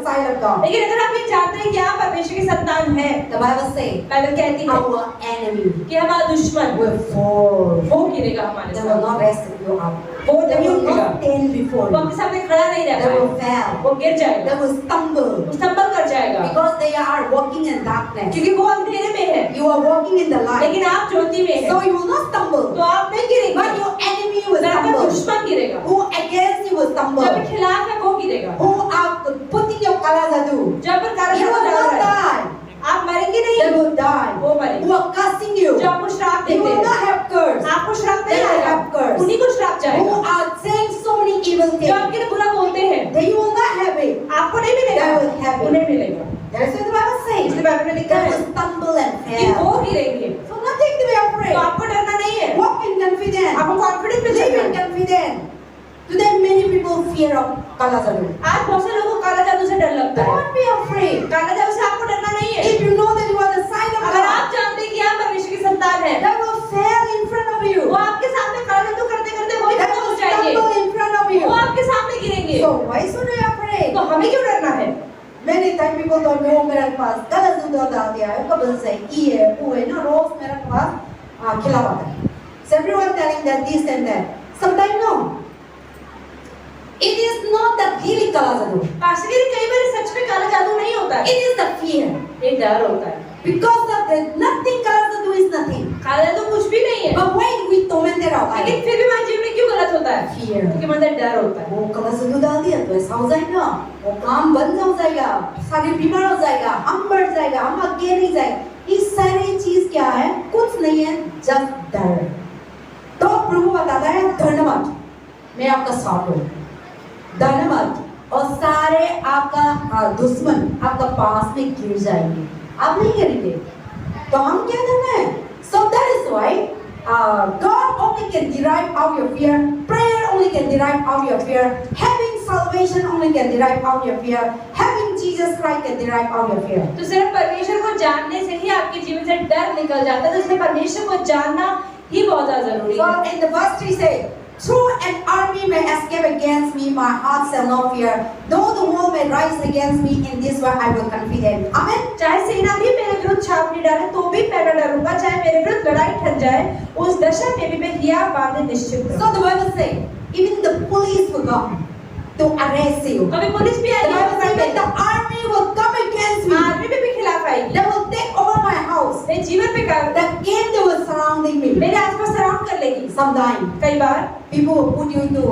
side of God, लेकिन अगर आप ये जानते हैं कि आप परमेश्वर की संतान हैं, the Bible says बाइबल कहती है our enemy कि हमारा दुश्मन will fall. वो गिरेगा हमारे They will साथ, not rest you up. वो They नहीं will उठेगा, not stand before वो you. आपके सामने खड़ा नहीं रह They will पाएगा, fall. वो गिर जाएगा, They will stumble वो स्टम्बल कर जाएगा, because they are walking in darkness. क्योंकि वो अंधेरे में है, You are walking in the light, लेकिन आप ज्योति में हैं, so you will not stumble. तो आप नहीं गिरेंगे, But your enemy will अगर आपका stumble. दुश्मन गिरेगा, Who against you will जो stumble. आपके खिलाफ है वो गिरेगा, Who are putting your kalazadu. जो आप पर काला You जादू will डाल not रहा है, die. आप मरेंगे They नहीं, will die. वो मरेंगे, Who are cursing you. जो आपको श्राप You देते will हैं, not have curse. आपको श्राप They नहीं will आएगा, have curse. उन्हीं को श्राप Who जाएगा, are saying so many evil जो things. आपके लिए बुरा बोलते हैं, They will not have it. आपको नहीं They मिलेगा, will have it. उन्हें मिलेगा। That is what the Bible says. इसलिए बाइबल में लिखा They है will stumble and कि वो fail. गिरेंगे, So nothing to be तो afraid. आपको डरना नहीं है, Walk in confidence. आपको कॉन्फिडेंस में Live चलना in है। confidence. Today many people fear of kalazadu. आज बहुत से लोगों को काला जादू से डर लगता है, Don't be afraid. काला जादू से आपको डरना नहीं है। If you know that you are the sign of अगर God, आप जानते हैं कि आप परमेश्वर की संतान हैं, that will fail in front of you. वो आपके सामने काला जादू करते करते वही That खत्म will हो जाएंगे, stumble in front of you. वो आपके सामने गिरेंगे, So why should we afraid? तो हमें क्यों डरना है? Many times people don't know मेरे पास kalazadu डाल दिया है, कब से ये वो है ना रोज मेरे पास खिलाता है. So everyone telling that this and that. Sometimes no. It is not the really kalazadu. Pastor कई बार सच में काला जादू नहीं होता है, It is the fear. ये डर होता है। Because of the nothing kalazadu is nothing. काला जादू कुछ भी नहीं है, But why we tormented our लेकिन life? फिर भी हमारे जीवन में क्यों गलत होता है? Fear. क्योंकि हमारे अंदर डर होता है। वो kalazadu डाल दिया तो ऐसा हो जाएगा, वो काम बंद हो जाएगा, सारे बीमार हो जाएगा, हम बढ़ जाएगा, हम आगे नहीं जाएगा. ये सारी चीज क्या है? कुछ नहीं है, जस्ट डर. तो प्रभु बताता है धन्यवाद, मैं आपका साथ हूँ, धन्यवाद, और सारे आपका दुश्मन आपका पास में गिर जाएंगे, आप नहीं गिरेंगे. तो हम क्या करना है? So that is why God only can derive out your fear. Prayer only can derive out your fear. Having salvation only can derive out your fear. Having Jesus Christ can derive out your fear. तो सिर्फ परमेश्वर को जानने से ही आपके जीवन से डर निकल जाता है, तो इसलिए परमेश्वर को जानना ही बहुत ज्यादा जरूरी So है। in the verse 3 say, Though an army may escape against me, my heart shall not fear. Though the war may rise against me, in this way I will confident. Amen. चाहे सेना भी मेरे विरुद्ध छावनी डाले तो भी मैं न डरूंगा, चाहे मेरे विरुद्ध लड़ाई ठन जाए, उस दशा में भी मैं हिया बांधे निश्चित रहूंगा। So the Bible says, even the police will come to arrest you. कभी पुलिस भी The आएगी, Bible says, even the army will come against me. Army भी खिलाफ आएगी, They will take over my house. मेरे जीवन पे काम, Again they will surrounding me. मेरे आसपास सराउंड कर लेगी। Sometimes कई बार people will put you into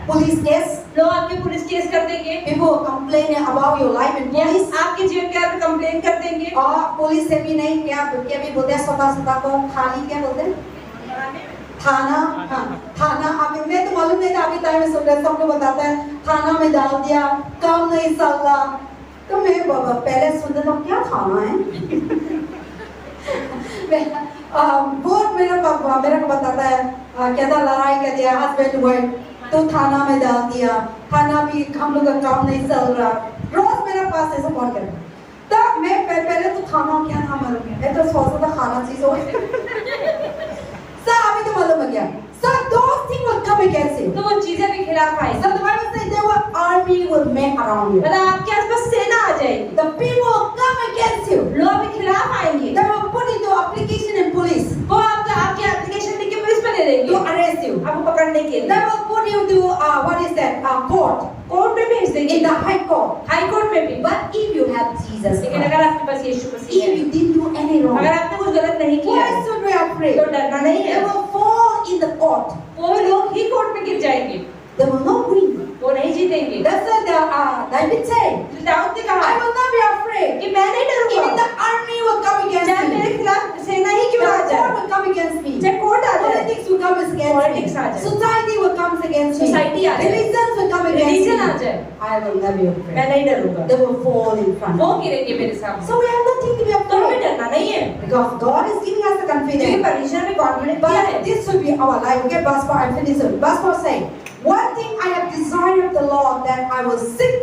police case. लोग आपके पुलिस केस कर देंगे, People will complain about your life in या police. आपके जीवन के बारे में कंप्लेन कर देंगे। और पुलिस से भी नहीं, क्या भी बोलते हैं, स्वतः को खाली क्या बोलते हैं, थाना। हाँ, थाना। अभी मैं तो मालूम नहीं था, अभी टाइम में सुन रहे सब लोग बताते हैं थाना में डाल दिया, काम नहीं चल रहा। तो मैं पहले सुनते तो क्या थाना है बहुत मेरे को बताता है, कहता लड़ाई कर दिया हस्बैंड वाइफ तो थाना में डाल दिया, थाना भी हम लोग का काम नहीं चल रहा। रोज मेरे पास ऐसा फोन कर, तब मैं पहले तो थाना क्या नाम मालूम, मैं तो सोचता था खाना चीज हो अभी तो मालूम हो गया। So those things will come against you. तो वो चीजें भी खिलाफ आएगी। So the Bible says there were army will make around you. मतलब आपके आसपास सेना आ जाएगी, The people will come against you. लोग भी खिलाफ आएंगे, They will put into application in police वो आपके एप्लीकेशन लेके पुलिस में दे देंगे to arrest you. आपको पकड़ने के They लिए, will put you to what is that court, court में भेज देंगे, in the high court. High court में भी। But if you have Jesus लेकिन Christ, अगर आपके पास यीशु मसीह है, if you didn't do any wrong, अगर आपने कुछ गलत नहीं किया why है, should we afraid? तो डरना नहीं They है। will fall in the court. वो लोग ही कोर्ट में गिर जाएंगे, They will not win. वो नहीं जीतेंगे। That's why David said, तो दाऊद ने कहा I will not be afraid. कि मैं नहीं Even डरूंगा, the army will come against चाहे me. मेरे खिलाफ सेना ही क्यों The आ court जाए, will come against me. चाहे कोर्ट आ जाए, Politics will come against Politics uh me. जाए। Society will come against me. Society आ जाए। Religions will come against religion आ me. जाए, I will not be मैं afraid. नहीं डरूंगा, They will fall in front वो of me. गिरेंगे मेरे सामने। So we have nothing to be तो हमें afraid. डरना नहीं है, Because God is giving us the क्योंकि confidence. परमेश्वर में कॉन्फिडेंस दिया है। But this should be our life. Okay, verse 4, I finish it. Verse 4 saying, one thing I have desired of the Lord, that I will seek,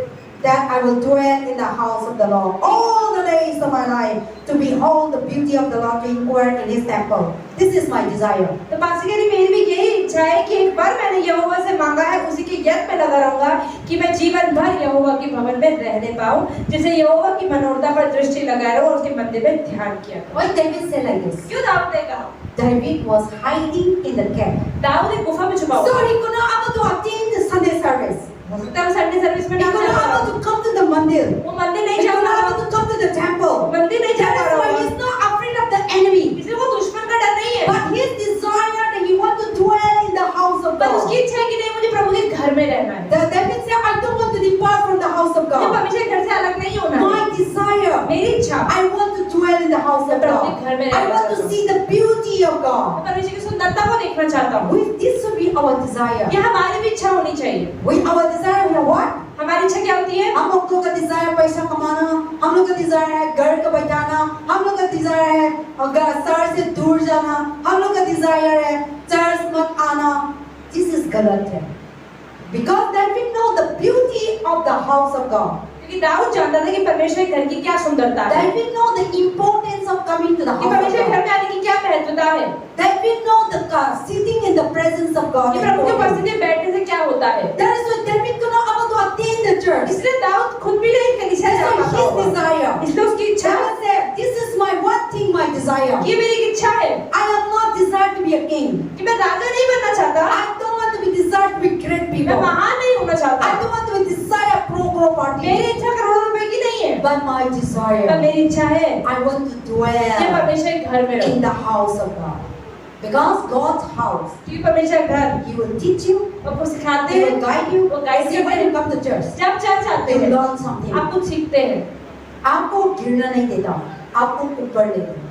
that I will dwell in the house of the Lord all the days of my life, to behold the beauty of the Lord, to inquire in his temple. This is my desire. तो पासीकरी मेरी भी यही इच्छा है कि एक बार मैंने यहोवा से मांगा है, उसी के यत्न में लगा रहूंगा कि मैं जीवन भर यहोवा के भवन में रहने पाऊं, जिसे यहोवा की मनोरथा पर दृष्टि लगाए रहूं और उसके मंदिर में ध्यान किया करूं। Why David said like this? क्यों दाऊद ने कहा? David was hiding in the cave. Dawood एक गुफा में छुपा So हुआ he could not able to attend the Sunday service. हो सकता है वो संडे सर्विस में He ना could जा not रहा able to come to the mandir. वो मंदिर He नहीं could जा not रहा able to come to the temple. मंदिर नहीं जा That is रहा why he's not afraid of the enemy. इसलिए वो दुश्मन का डर नहीं है, But his desire that he want to dwell in the house of पर उसकी God. इच्छा है कि नहीं मुझे प्रभु के घर में रहना है, David said, I don't want to depart from the house of मुझे God. परमेश्वर के घर से अलग नहीं होना है। My desire, मेरी इच्छा, I want to dwell in the house of God. I want to see the beauty of मैं God. परमेश्वर की सुंदरता को देखना चाहता हूँ। This should be our desire. ये हमारी भी इच्छा होनी चाहिए। Our desire, we are what? हमारी इच्छा क्या होती है? हम लोग का डिजायर पैसा कमाना, हम लोग का डिजायर है घर का बैठाना, हम लोग का डिजायर है अगर शहर से दूर जाना, हम लोग का डिजायर है चर्च मत आना। This is गलत है। Because that we know the beauty of the house of God. क्योंकि दाऊद जानता था कि परमेश्वर के घर की क्या सुंदरता है, That we know the importance of coming to the कि house of परमेश्वर के घर God. में आने की क्या महत्वता है, That we know the sitting in the presence of God. कि is प्रभु के important. उपस्थिति में बैठने से क्या होता है। That is why David could not able to attend the church. इसलिए दाऊद खुद भी नहीं कलीसिया जा That's पाता his होगा। desire. इसलिए उसकी इच्छा, David said, "This is my one thing, my desire. ये मेरी इच्छा है I am not desired to be a king. कि मैं राजा नहीं बनना चाहता, I don't want to be desired to be great मैं people. महान नहीं होना चाहता, I don't want to be desired pro party. मेरी इच्छा करोड़ों रुपए की नहीं है, But my पर desire, मेरी इच्छा है I want to कि dwell परमेश्वर के घर में रहूं, in the house of God. Because God's house, क्योंकि परमेश्वर का घर He will teach you, आपको सिखाते He हैं, will guide you. वो गाइड See, करते when you हैं। come to church, जब चर्च आते you हैं learn something. आप कुछ सीखते हैं, आपको गिरना नहीं देता, आपको ऊपर लेता है।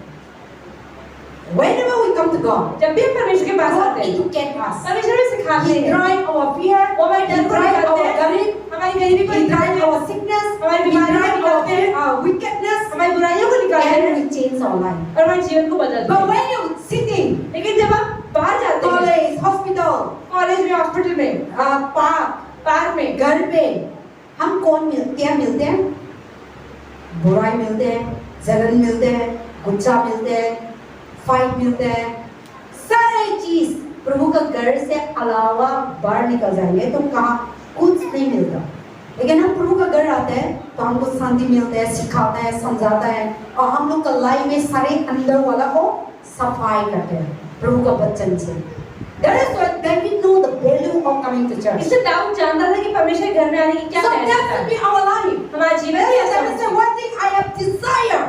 Whenever we come to God, जब भी हम परमेश्वर के पास God आते हैं, educates us. परमेश्वर हमें सिखाते He हैं, drives our fear, वो हमारे He डर को drives निकालते our हैं, garibi, हमारी गरीबी को He निकालते drives हैं, our sickness, हमारी He बीमारी को drives निकालते हैं, our wickedness, हमारी बुराइयों को निकालते and हैं we change our life. और हमारे जीवन को बदलते But हैं। when you're sitting, लेकिन जब आप बाहर जाते हैं, college, hospital, कॉलेज में, हॉस्पिटल में, पार्क में, घर पे, हम कौन क्या मिलते हैं? बुराई मिलते हैं, जलन मिलते हैं, गुस्सा मिलते हैं, फाइट मिलते हैं, सारे चीज प्रभु का घर से अलावा बाहर निकल जाएंगे तो कहाँ कुछ नहीं मिलता। लेकिन हम प्रभु का घर आते हैं तो हमको शांति मिलता है, सिखाता है, समझाता है और हम लोग का लाइफ में सारे अंदर वाला को सफाई करते हैं प्रभु का वचन से। That is why David know the value of coming to church. इससे दाऊद जानता था कि परमेश्वर के घर में आने की क्या So महत्वता that will है। be our life. हमारा जीवन भी ऐसा David होना said, one thing I have desire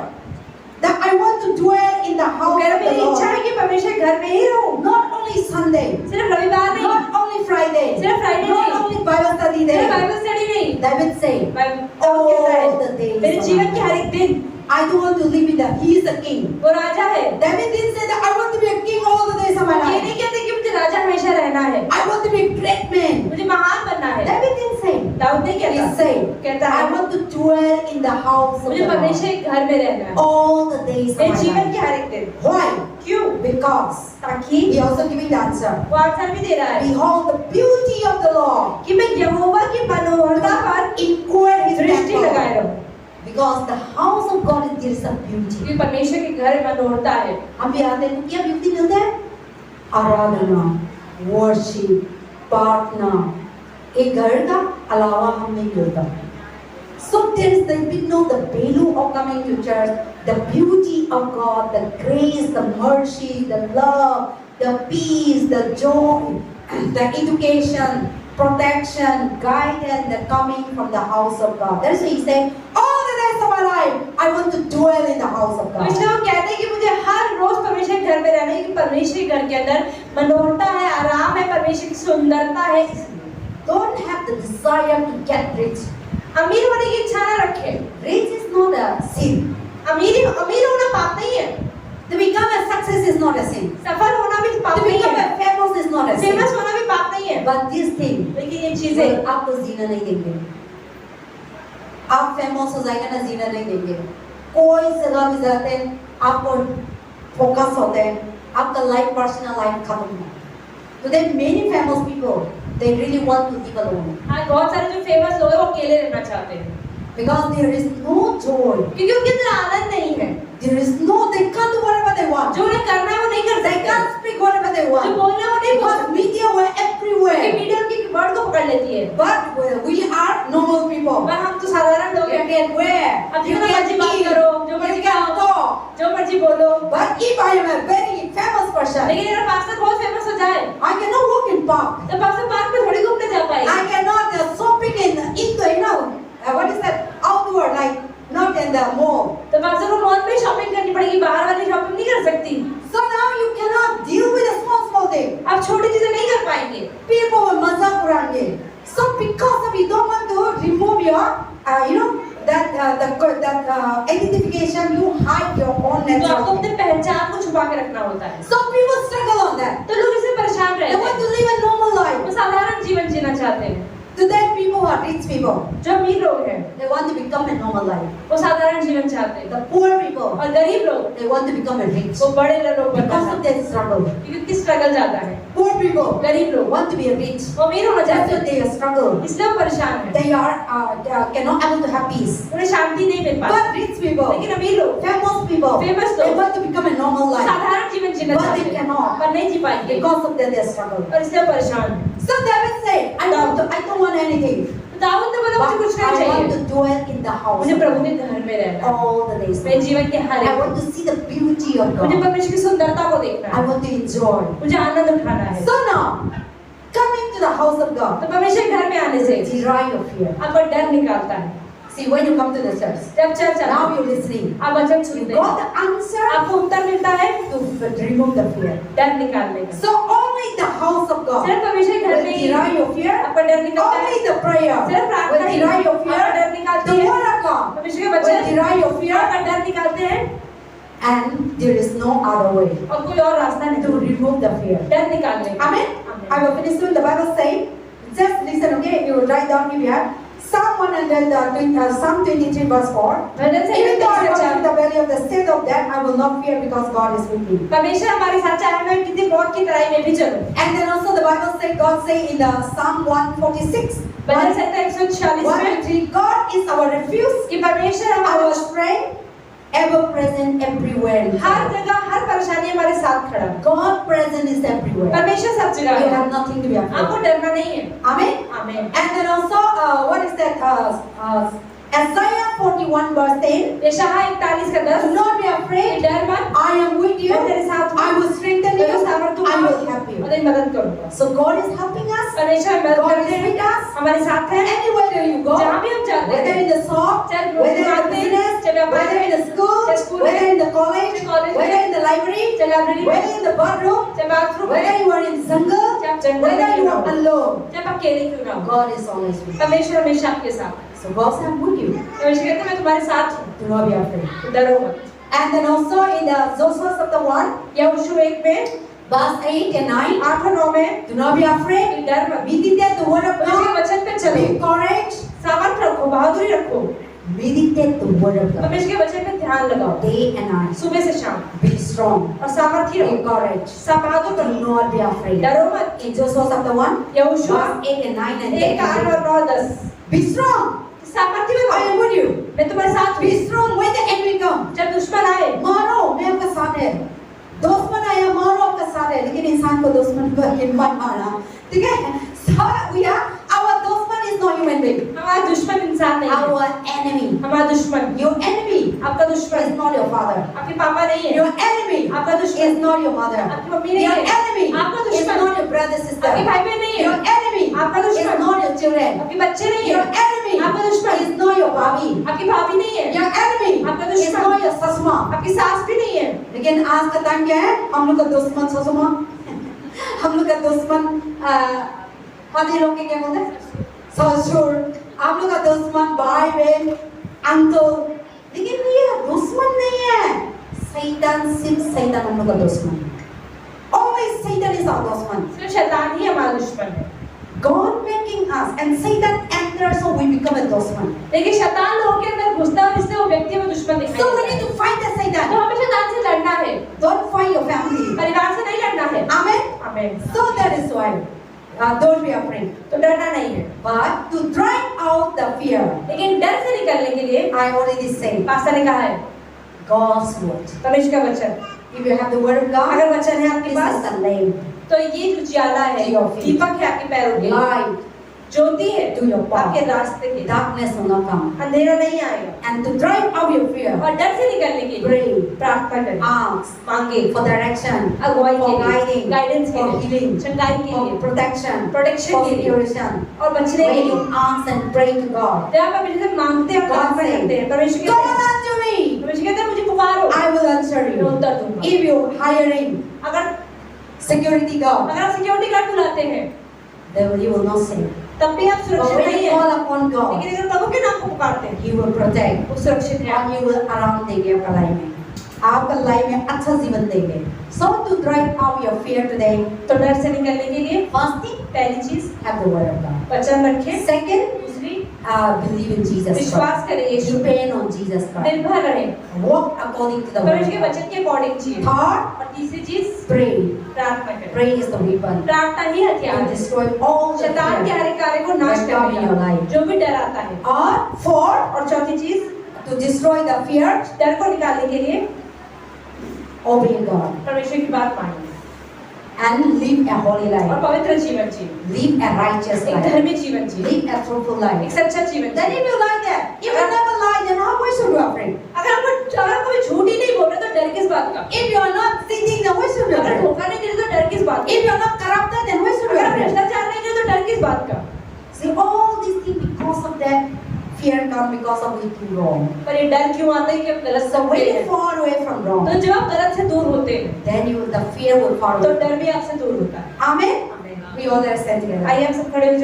that I want to dwell in the house चाहिए। of the मेरी इच्छा Lord. है कि परमेश्वर घर में ही रहूं। Not only Sunday, सिर्फ रविवार नहीं, not only Friday, सिर्फ Friday not नहीं, only Bible study सिर्फ day. बाइबल स्टडी नहीं, David said, दाऊद कहता all the है days. मेरे of जीवन my के life. हर एक दिन I don't want to live with that. He is a king. वो राजा है। David didn't say that I want to be a king all the days of my ये life. नहीं कहते कि मुझे राजा हमेशा रहना है, I want to be a great man. मुझे महान बनना है। David didn't say. दाऊद नहीं He कहता, said, कहता I है want to dwell in the house of मुझे the Lord परमेश्वर के घर में रहना है all the days of मेरे my जीवन life. के हर एक दिन। Why? क्यों? Because ताकि he also giving the answer. वो आंसर भी दे रहा है Behold the beauty of the Lord. कि मैं यहोवा की मनोहरता पर Inquire his दृष्टि लगाए temple. रहूं, Because the house of God is there is a beauty. क्योंकि परमेश्वर के घर में मनोहरता है। हम भी आते हैं तो क्या ब्यूटी मिलता है? आराधना, वर्शिप, प्रार्थना। एक घर का अलावा हम नहीं मिलता। So there is the we know the value of coming to church, the beauty of God, the grace, the mercy, the love, the peace, the joy, the education, protection, guidance that coming from the house of God. That's why he said, all the days of my life, I want to dwell in the house of तो इसलिए God. वो कहते हैं कि मुझे हर रोज परमेश्वर के घर में रहना है, कि परमेश्वर के घर के अंदर मनोहरता है, आराम है, परमेश्वर की सुंदरता है। इसलिए Don't have the desire to get rich. अमीर होने की इच्छा न रखें। Rich is not a sin. अमीर होना पाप नहीं है, To become a success is not a sin. सफल होना भी पाप To नहीं become है, a famous is not a sin. Famous होना भी पाप नहीं है। But this thing, लेकिन ये चीजें आपको जीना नहीं देंगे। आप फेमस हो जाएगा ना, जीना नहीं देंगे। कोई जगह भी जाते हैं, आपको फोकस होते हैं, आपका लाइफ पर्सनल लाइफ खत्म है। Today many famous people, they really want to live alone हाँ, बहुत सारे जो फेमस लोग हैं वो अकेले रहना चाहते हैं, because there is no joy. क्योंकि उनके अंदर आनंद नहीं है। There is no, they can't do whatever they want. जो उन्हें करना है वो नहीं कर They सकते, can't speak whatever they जो want. बोलना है वो नहीं बोल Because सकते, media were क्योंकि everywhere. मीडिया उनकी वर्ड को पकड़ लेती है। But we are normal people. पर हम तो साधारण लोग You हैं, can wear, अब you जितना can मर्जी बात eat, करो, जो you मर्जी can खाओ, talk. जो मर्जी बोलो। But if I am a very famous person, लेकिन अगर पास्टर बहुत फेमस हो जाए I cannot walk in park. तो पास्टर पार्क में थोड़ी घूमने जा पाएगी। I cannot shopping in the what is that outdoor, like not in the mall. तो पास्टर को मॉल में शॉपिंग करनी पड़ेगी, बाहर वाली शॉपिंग नहीं कर सकती। So now you cannot deal with a small thing. आप छोटी चीजें नहीं कर पाएंगे। People will mazak urange. So because of you don't want to remove your, that identification, you hide your own तो आपको natural अपने thing. पहचान को छुपा के रखना होता है। So people struggle on that. तो लोग इससे परेशान They रहते want हैं, to live a normal life. वो साधारण जीवन जीना चाहते हैं। Today people who are rich people, जो अमीर लोग हैं they want to become a normal life. वो साधारण जीवन चाहते हैं, The poor people, और गरीब लोग they want to become a rich. वो बड़े लोग बनना Because of चाहते हैं, their struggle. क्योंकि उनकी स्ट्रगल ज्यादा है। Poor people गरीब लोग want to be a rich. वो अमीर होना That's चाहते why हैं, they struggle. इसलिए वो परेशान है, They are cannot able to have peace. उन्हें शांति नहीं मिल पाती। But rich people, लेकिन अमीर लोग famous people, Famous they लोग want to become a normal life. साधारण जीवन जीना But they चाहते हैं, cannot. पर नहीं जी पाएंगे, Because of their struggle. और इसलिए परेशान हैं। So David said, I don't want anything. तो दाऊद ने बोला मुझे कुछ But नहीं I want चाहिए, to dwell in the house. मुझे of प्रभु God के घर में रहना है, all the days. मेरे जीवन के हर I एक want to see the beauty of मुझे God. परमेश्वर की सुंदरता को देखना I है, want to enjoy. मुझे आनंद उठाना है। So now, coming to the house of God, तो परमेश्वर के घर में आने से derive your fear. आपका डर निकालता है। See, when you come to the church, जब चर्च now आता है, you're listening. आप वचन You सुनते got हैं, the answer आपको उत्तर मिलता है to remove the fear. डर निकालने का। So only the house of God सिर्फ परमेश्वर के घर will में ही derive your fear. आपका डर निकलता है, Only the prayer सिर्फ प्रार्थना will ही derive your आपका fear. डर निकालती The है, word of God परमेश्वर के will वचन derive your fear. आपका डर निकालते हैं, And there is no other way और कोई और रास्ता to नहीं remove the fear. डर निकालने का। Amen. I will finish soon. The Bible says, just listen, okay? You will write down if you have. Psalm 23 verse 4. भजन से Even though I एक go अच्छा, through the valley of the state of death, I will not fear because God is with me. परमेश्वर हमारे साथ चाहे मैं कितनी मौत की तराई में भी चलूं। And then also the Bible says, God say in the Psalm 146, भजन संहिता 146 में 1-3, God is our refuge, कि परमेश्वर हमारा our strength, ever present everywhere. in her life. जगह हर परेशानी हमारे साथ खड़ा है। God present is everywhere. परमेश्वर सब जगह You है। have nothing to be afraid. आपको डरना नहीं है। Amen. आमीन। And then also, what is that? Isaiah 41 verse 10. यशायाह 41 का 10 Do not be afraid. डर मत, I am with you. मैं तेरे साथ हूँ। I will strengthen you. तेरे सामर्थ I will help और you. तेरी मदद करूँगा। So God is helping us. परमेश्वर मदद God करते is with हैं, us. हमारे साथ है। Anywhere you go, जहाँ भी हम जाते whether हैं, in the shop, चाहे whether in the दुकान में, business, चाहे व्यापार whether in the चाहे school, स्कूल whether में, in the college, चाहे कॉलेज whether में, in the library, चाहे लाइब्रेरी whether में, in the bathroom, चाहे बाथरूम में, whether you are in jungle, चाहे आप जंगल whether में you क्यों ना are हो, alone, चाहे आप अकेले क्यों ना हो, God is always with you. परमेश्वर हमेशा आपके साथ है। So God said, I'm with you. परमेश्वर कहते हैं मैं तुम्हारे साथ हूँ, Do not be afraid. तो डरो मत। And then also in the Joshua chapter 1, यहोशू 1 में verse 8 and 9, 8 और 9 में do not be afraid. डर मत, Meditate the word of परमेश्वर के God. वचन पे चलो, Be courage. सामर्थ रखो, बहादुरी रखो, Meditate the word of God. परमेश्वर के वचन पे ध्यान लगाओ, Day and night. सुबह से शाम, Be strong. और सामर्थी Be रहो, courage. बहादुर Do बनो, not be afraid. डरो मत। In Joshua chapter 1, यहोशू verse 8 and 9 and 1 का 8 और 9 और 10, 10. Be strong. सामर्थी I बनो, am with you. मैं तुम्हारे साथ Be हूँ, strong when the enemy come. जब दुश्मन आए, मारो, मैं आपका साथ है। दुश्मन आया, मारो, आपका साथ है। लेकिन इंसान को दुश्मन को हिम्मत मारना, ठीक है? So we are, our दुश्मन is not human being. हमारा दुश्मन इंसान नहीं है, Our enemy. हमारा दुश्मन, Your enemy आपका दुश्मन is not your father. आपके पापा नहीं है, Your enemy आपका is दुश्मन not your mother. आपकी मम्मी नहीं Your है, enemy आपका is दुश्मन not your brother sister. आपके भाई बहन नहीं Your है, enemy आपका is दुश्मन not your children. आपके बच्चे नहीं Your है, enemy आपका दुश्मन is not your भाभी. आपकी भाभी नहीं है, Your enemy आपका is दुश्मन not your ससुमा. आपकी सास भी नहीं है। लेकिन आज का टाइम क्या है? हम लोग का दुश्मन ससुमा, हम लोग का दुश्मन पति लोग के क्या बोलते हैं? ससुर, आप लोग का दुश्मन भाई बहन, अंकल। लेकिन ये दुश्मन नहीं है, शैतान, सिर्फ शैतान हम लोग का दुश्मन है। Always Satan is our दुश्मन। सिर्फ शैतान ही हमारा दुश्मन है, God making us and Satan enters so we become a दुश्मन। लेकिन शैतान लोगों के अंदर घुसता है और इसलिए वो व्यक्ति में दुश्मन दिखाई So we देता need है। to fight the तो Satan. हमें शैतान से लड़ना है, Don't fight your family. परिवार से नहीं लड़ना है। Amen. आमीन। So that is why don't be afraid. तो डरना नहीं है, But to drive out the fear, लेकिन डर से निकलने के लिए I already said पास्टर ने कहा है God's word. परमेश्वर का वचन, If you have the word of God, अगर वचन है आपके this pass is the lamp, तो ये उजियाला है, To your feet. दीपक है आपके पैरों के लिए, light ज्योति है to your path. आपके रास्ते के, Darkness will not come. अंधेरा नहीं आएगा। And to drive out your fear, और डर से निकलने के लिए pray, प्रार्थना करें, ask मांगे for direction, अगुवाई for के लिए, guiding, गाइडेंस के for लिए, healing, चंगाई के for लिए, protection, प्रोटेक्शन for के लिए securation. और बचने के When लिए। you ask and pray to God, जब आप अपने से मांगते हैं, God प्रार्थना said, करते हैं, परमेश्वर God कहते हैं, answer me. परमेश्वर कहते हैं मुझे पुकारो, I will answer मैं you. उत्तर दूंगा। If you hiring अगर security guard, अगर आप सिक्योरिटी गार्ड बुलाते हैं, then you will not save. तब भी आप But सुरक्षित when नहीं you है, call upon God, लेकिन अगर प्रभु के नाम को पुकारते हैं, He will protect वो सुरक्षित है। और He will आराम देंगे आपका लाइफ में, आपका लाइफ में अच्छा जीवन देंगे। So to drive out your fear today, तो डर से निकलने के लिए first thing, पहली चीज have the word of God. वचन रखें, Second, दूसरी believe in Jesus Christ. विश्वास करें यीशु पे, Depend on Jesus Christ. निर्भर रहें, Walk according to the word परमेश्वर of के God. वचन के अकॉर्डिंग जिए। Third, और तीसरी चीज pray. प्रार्थना करें, Pray is the weapon प्रार्थना ही हथियार to है, destroy all the शैतान के fear. हर एक कार्य को नाश That come in your करेगा, life. जो भी डर आता है। Or fourth, और चौथी चीज, to destroy the fear, डर को निकालने के लिए obey God परमेश्वर की बात मानिए and live a holy और life. पवित्र जीवन जिए, Live a righteous एक life. धर्मी जीवन जिए, Live a truthful life. एक सच्चा जीवन Then जिए। if you like that, if you never lie, then why should you be afraid? अगर कोई झूठ ही नहीं बोल रहा तो डर किस बात का? If you are not thinking, then why should you be अगर afraid? धोखा नहीं दे रहे तो डर किस बात का? If you are not corrupted, then why should you be अगर आप afraid? भ्रष्टाचार नहीं करे तो डर किस बात का? See, all these things because of that fear come because of we do wrong. पर ये डर क्यों आता है कि आप गलत So सब when हैं? you fall away from wrong, तो जब आप गलत से दूर होते हैं then the fear will fall तो away. डर भी आपसे दूर होता है। Amen. आमीन। We all stand together. आइए हम सब खड़े हो जाएं।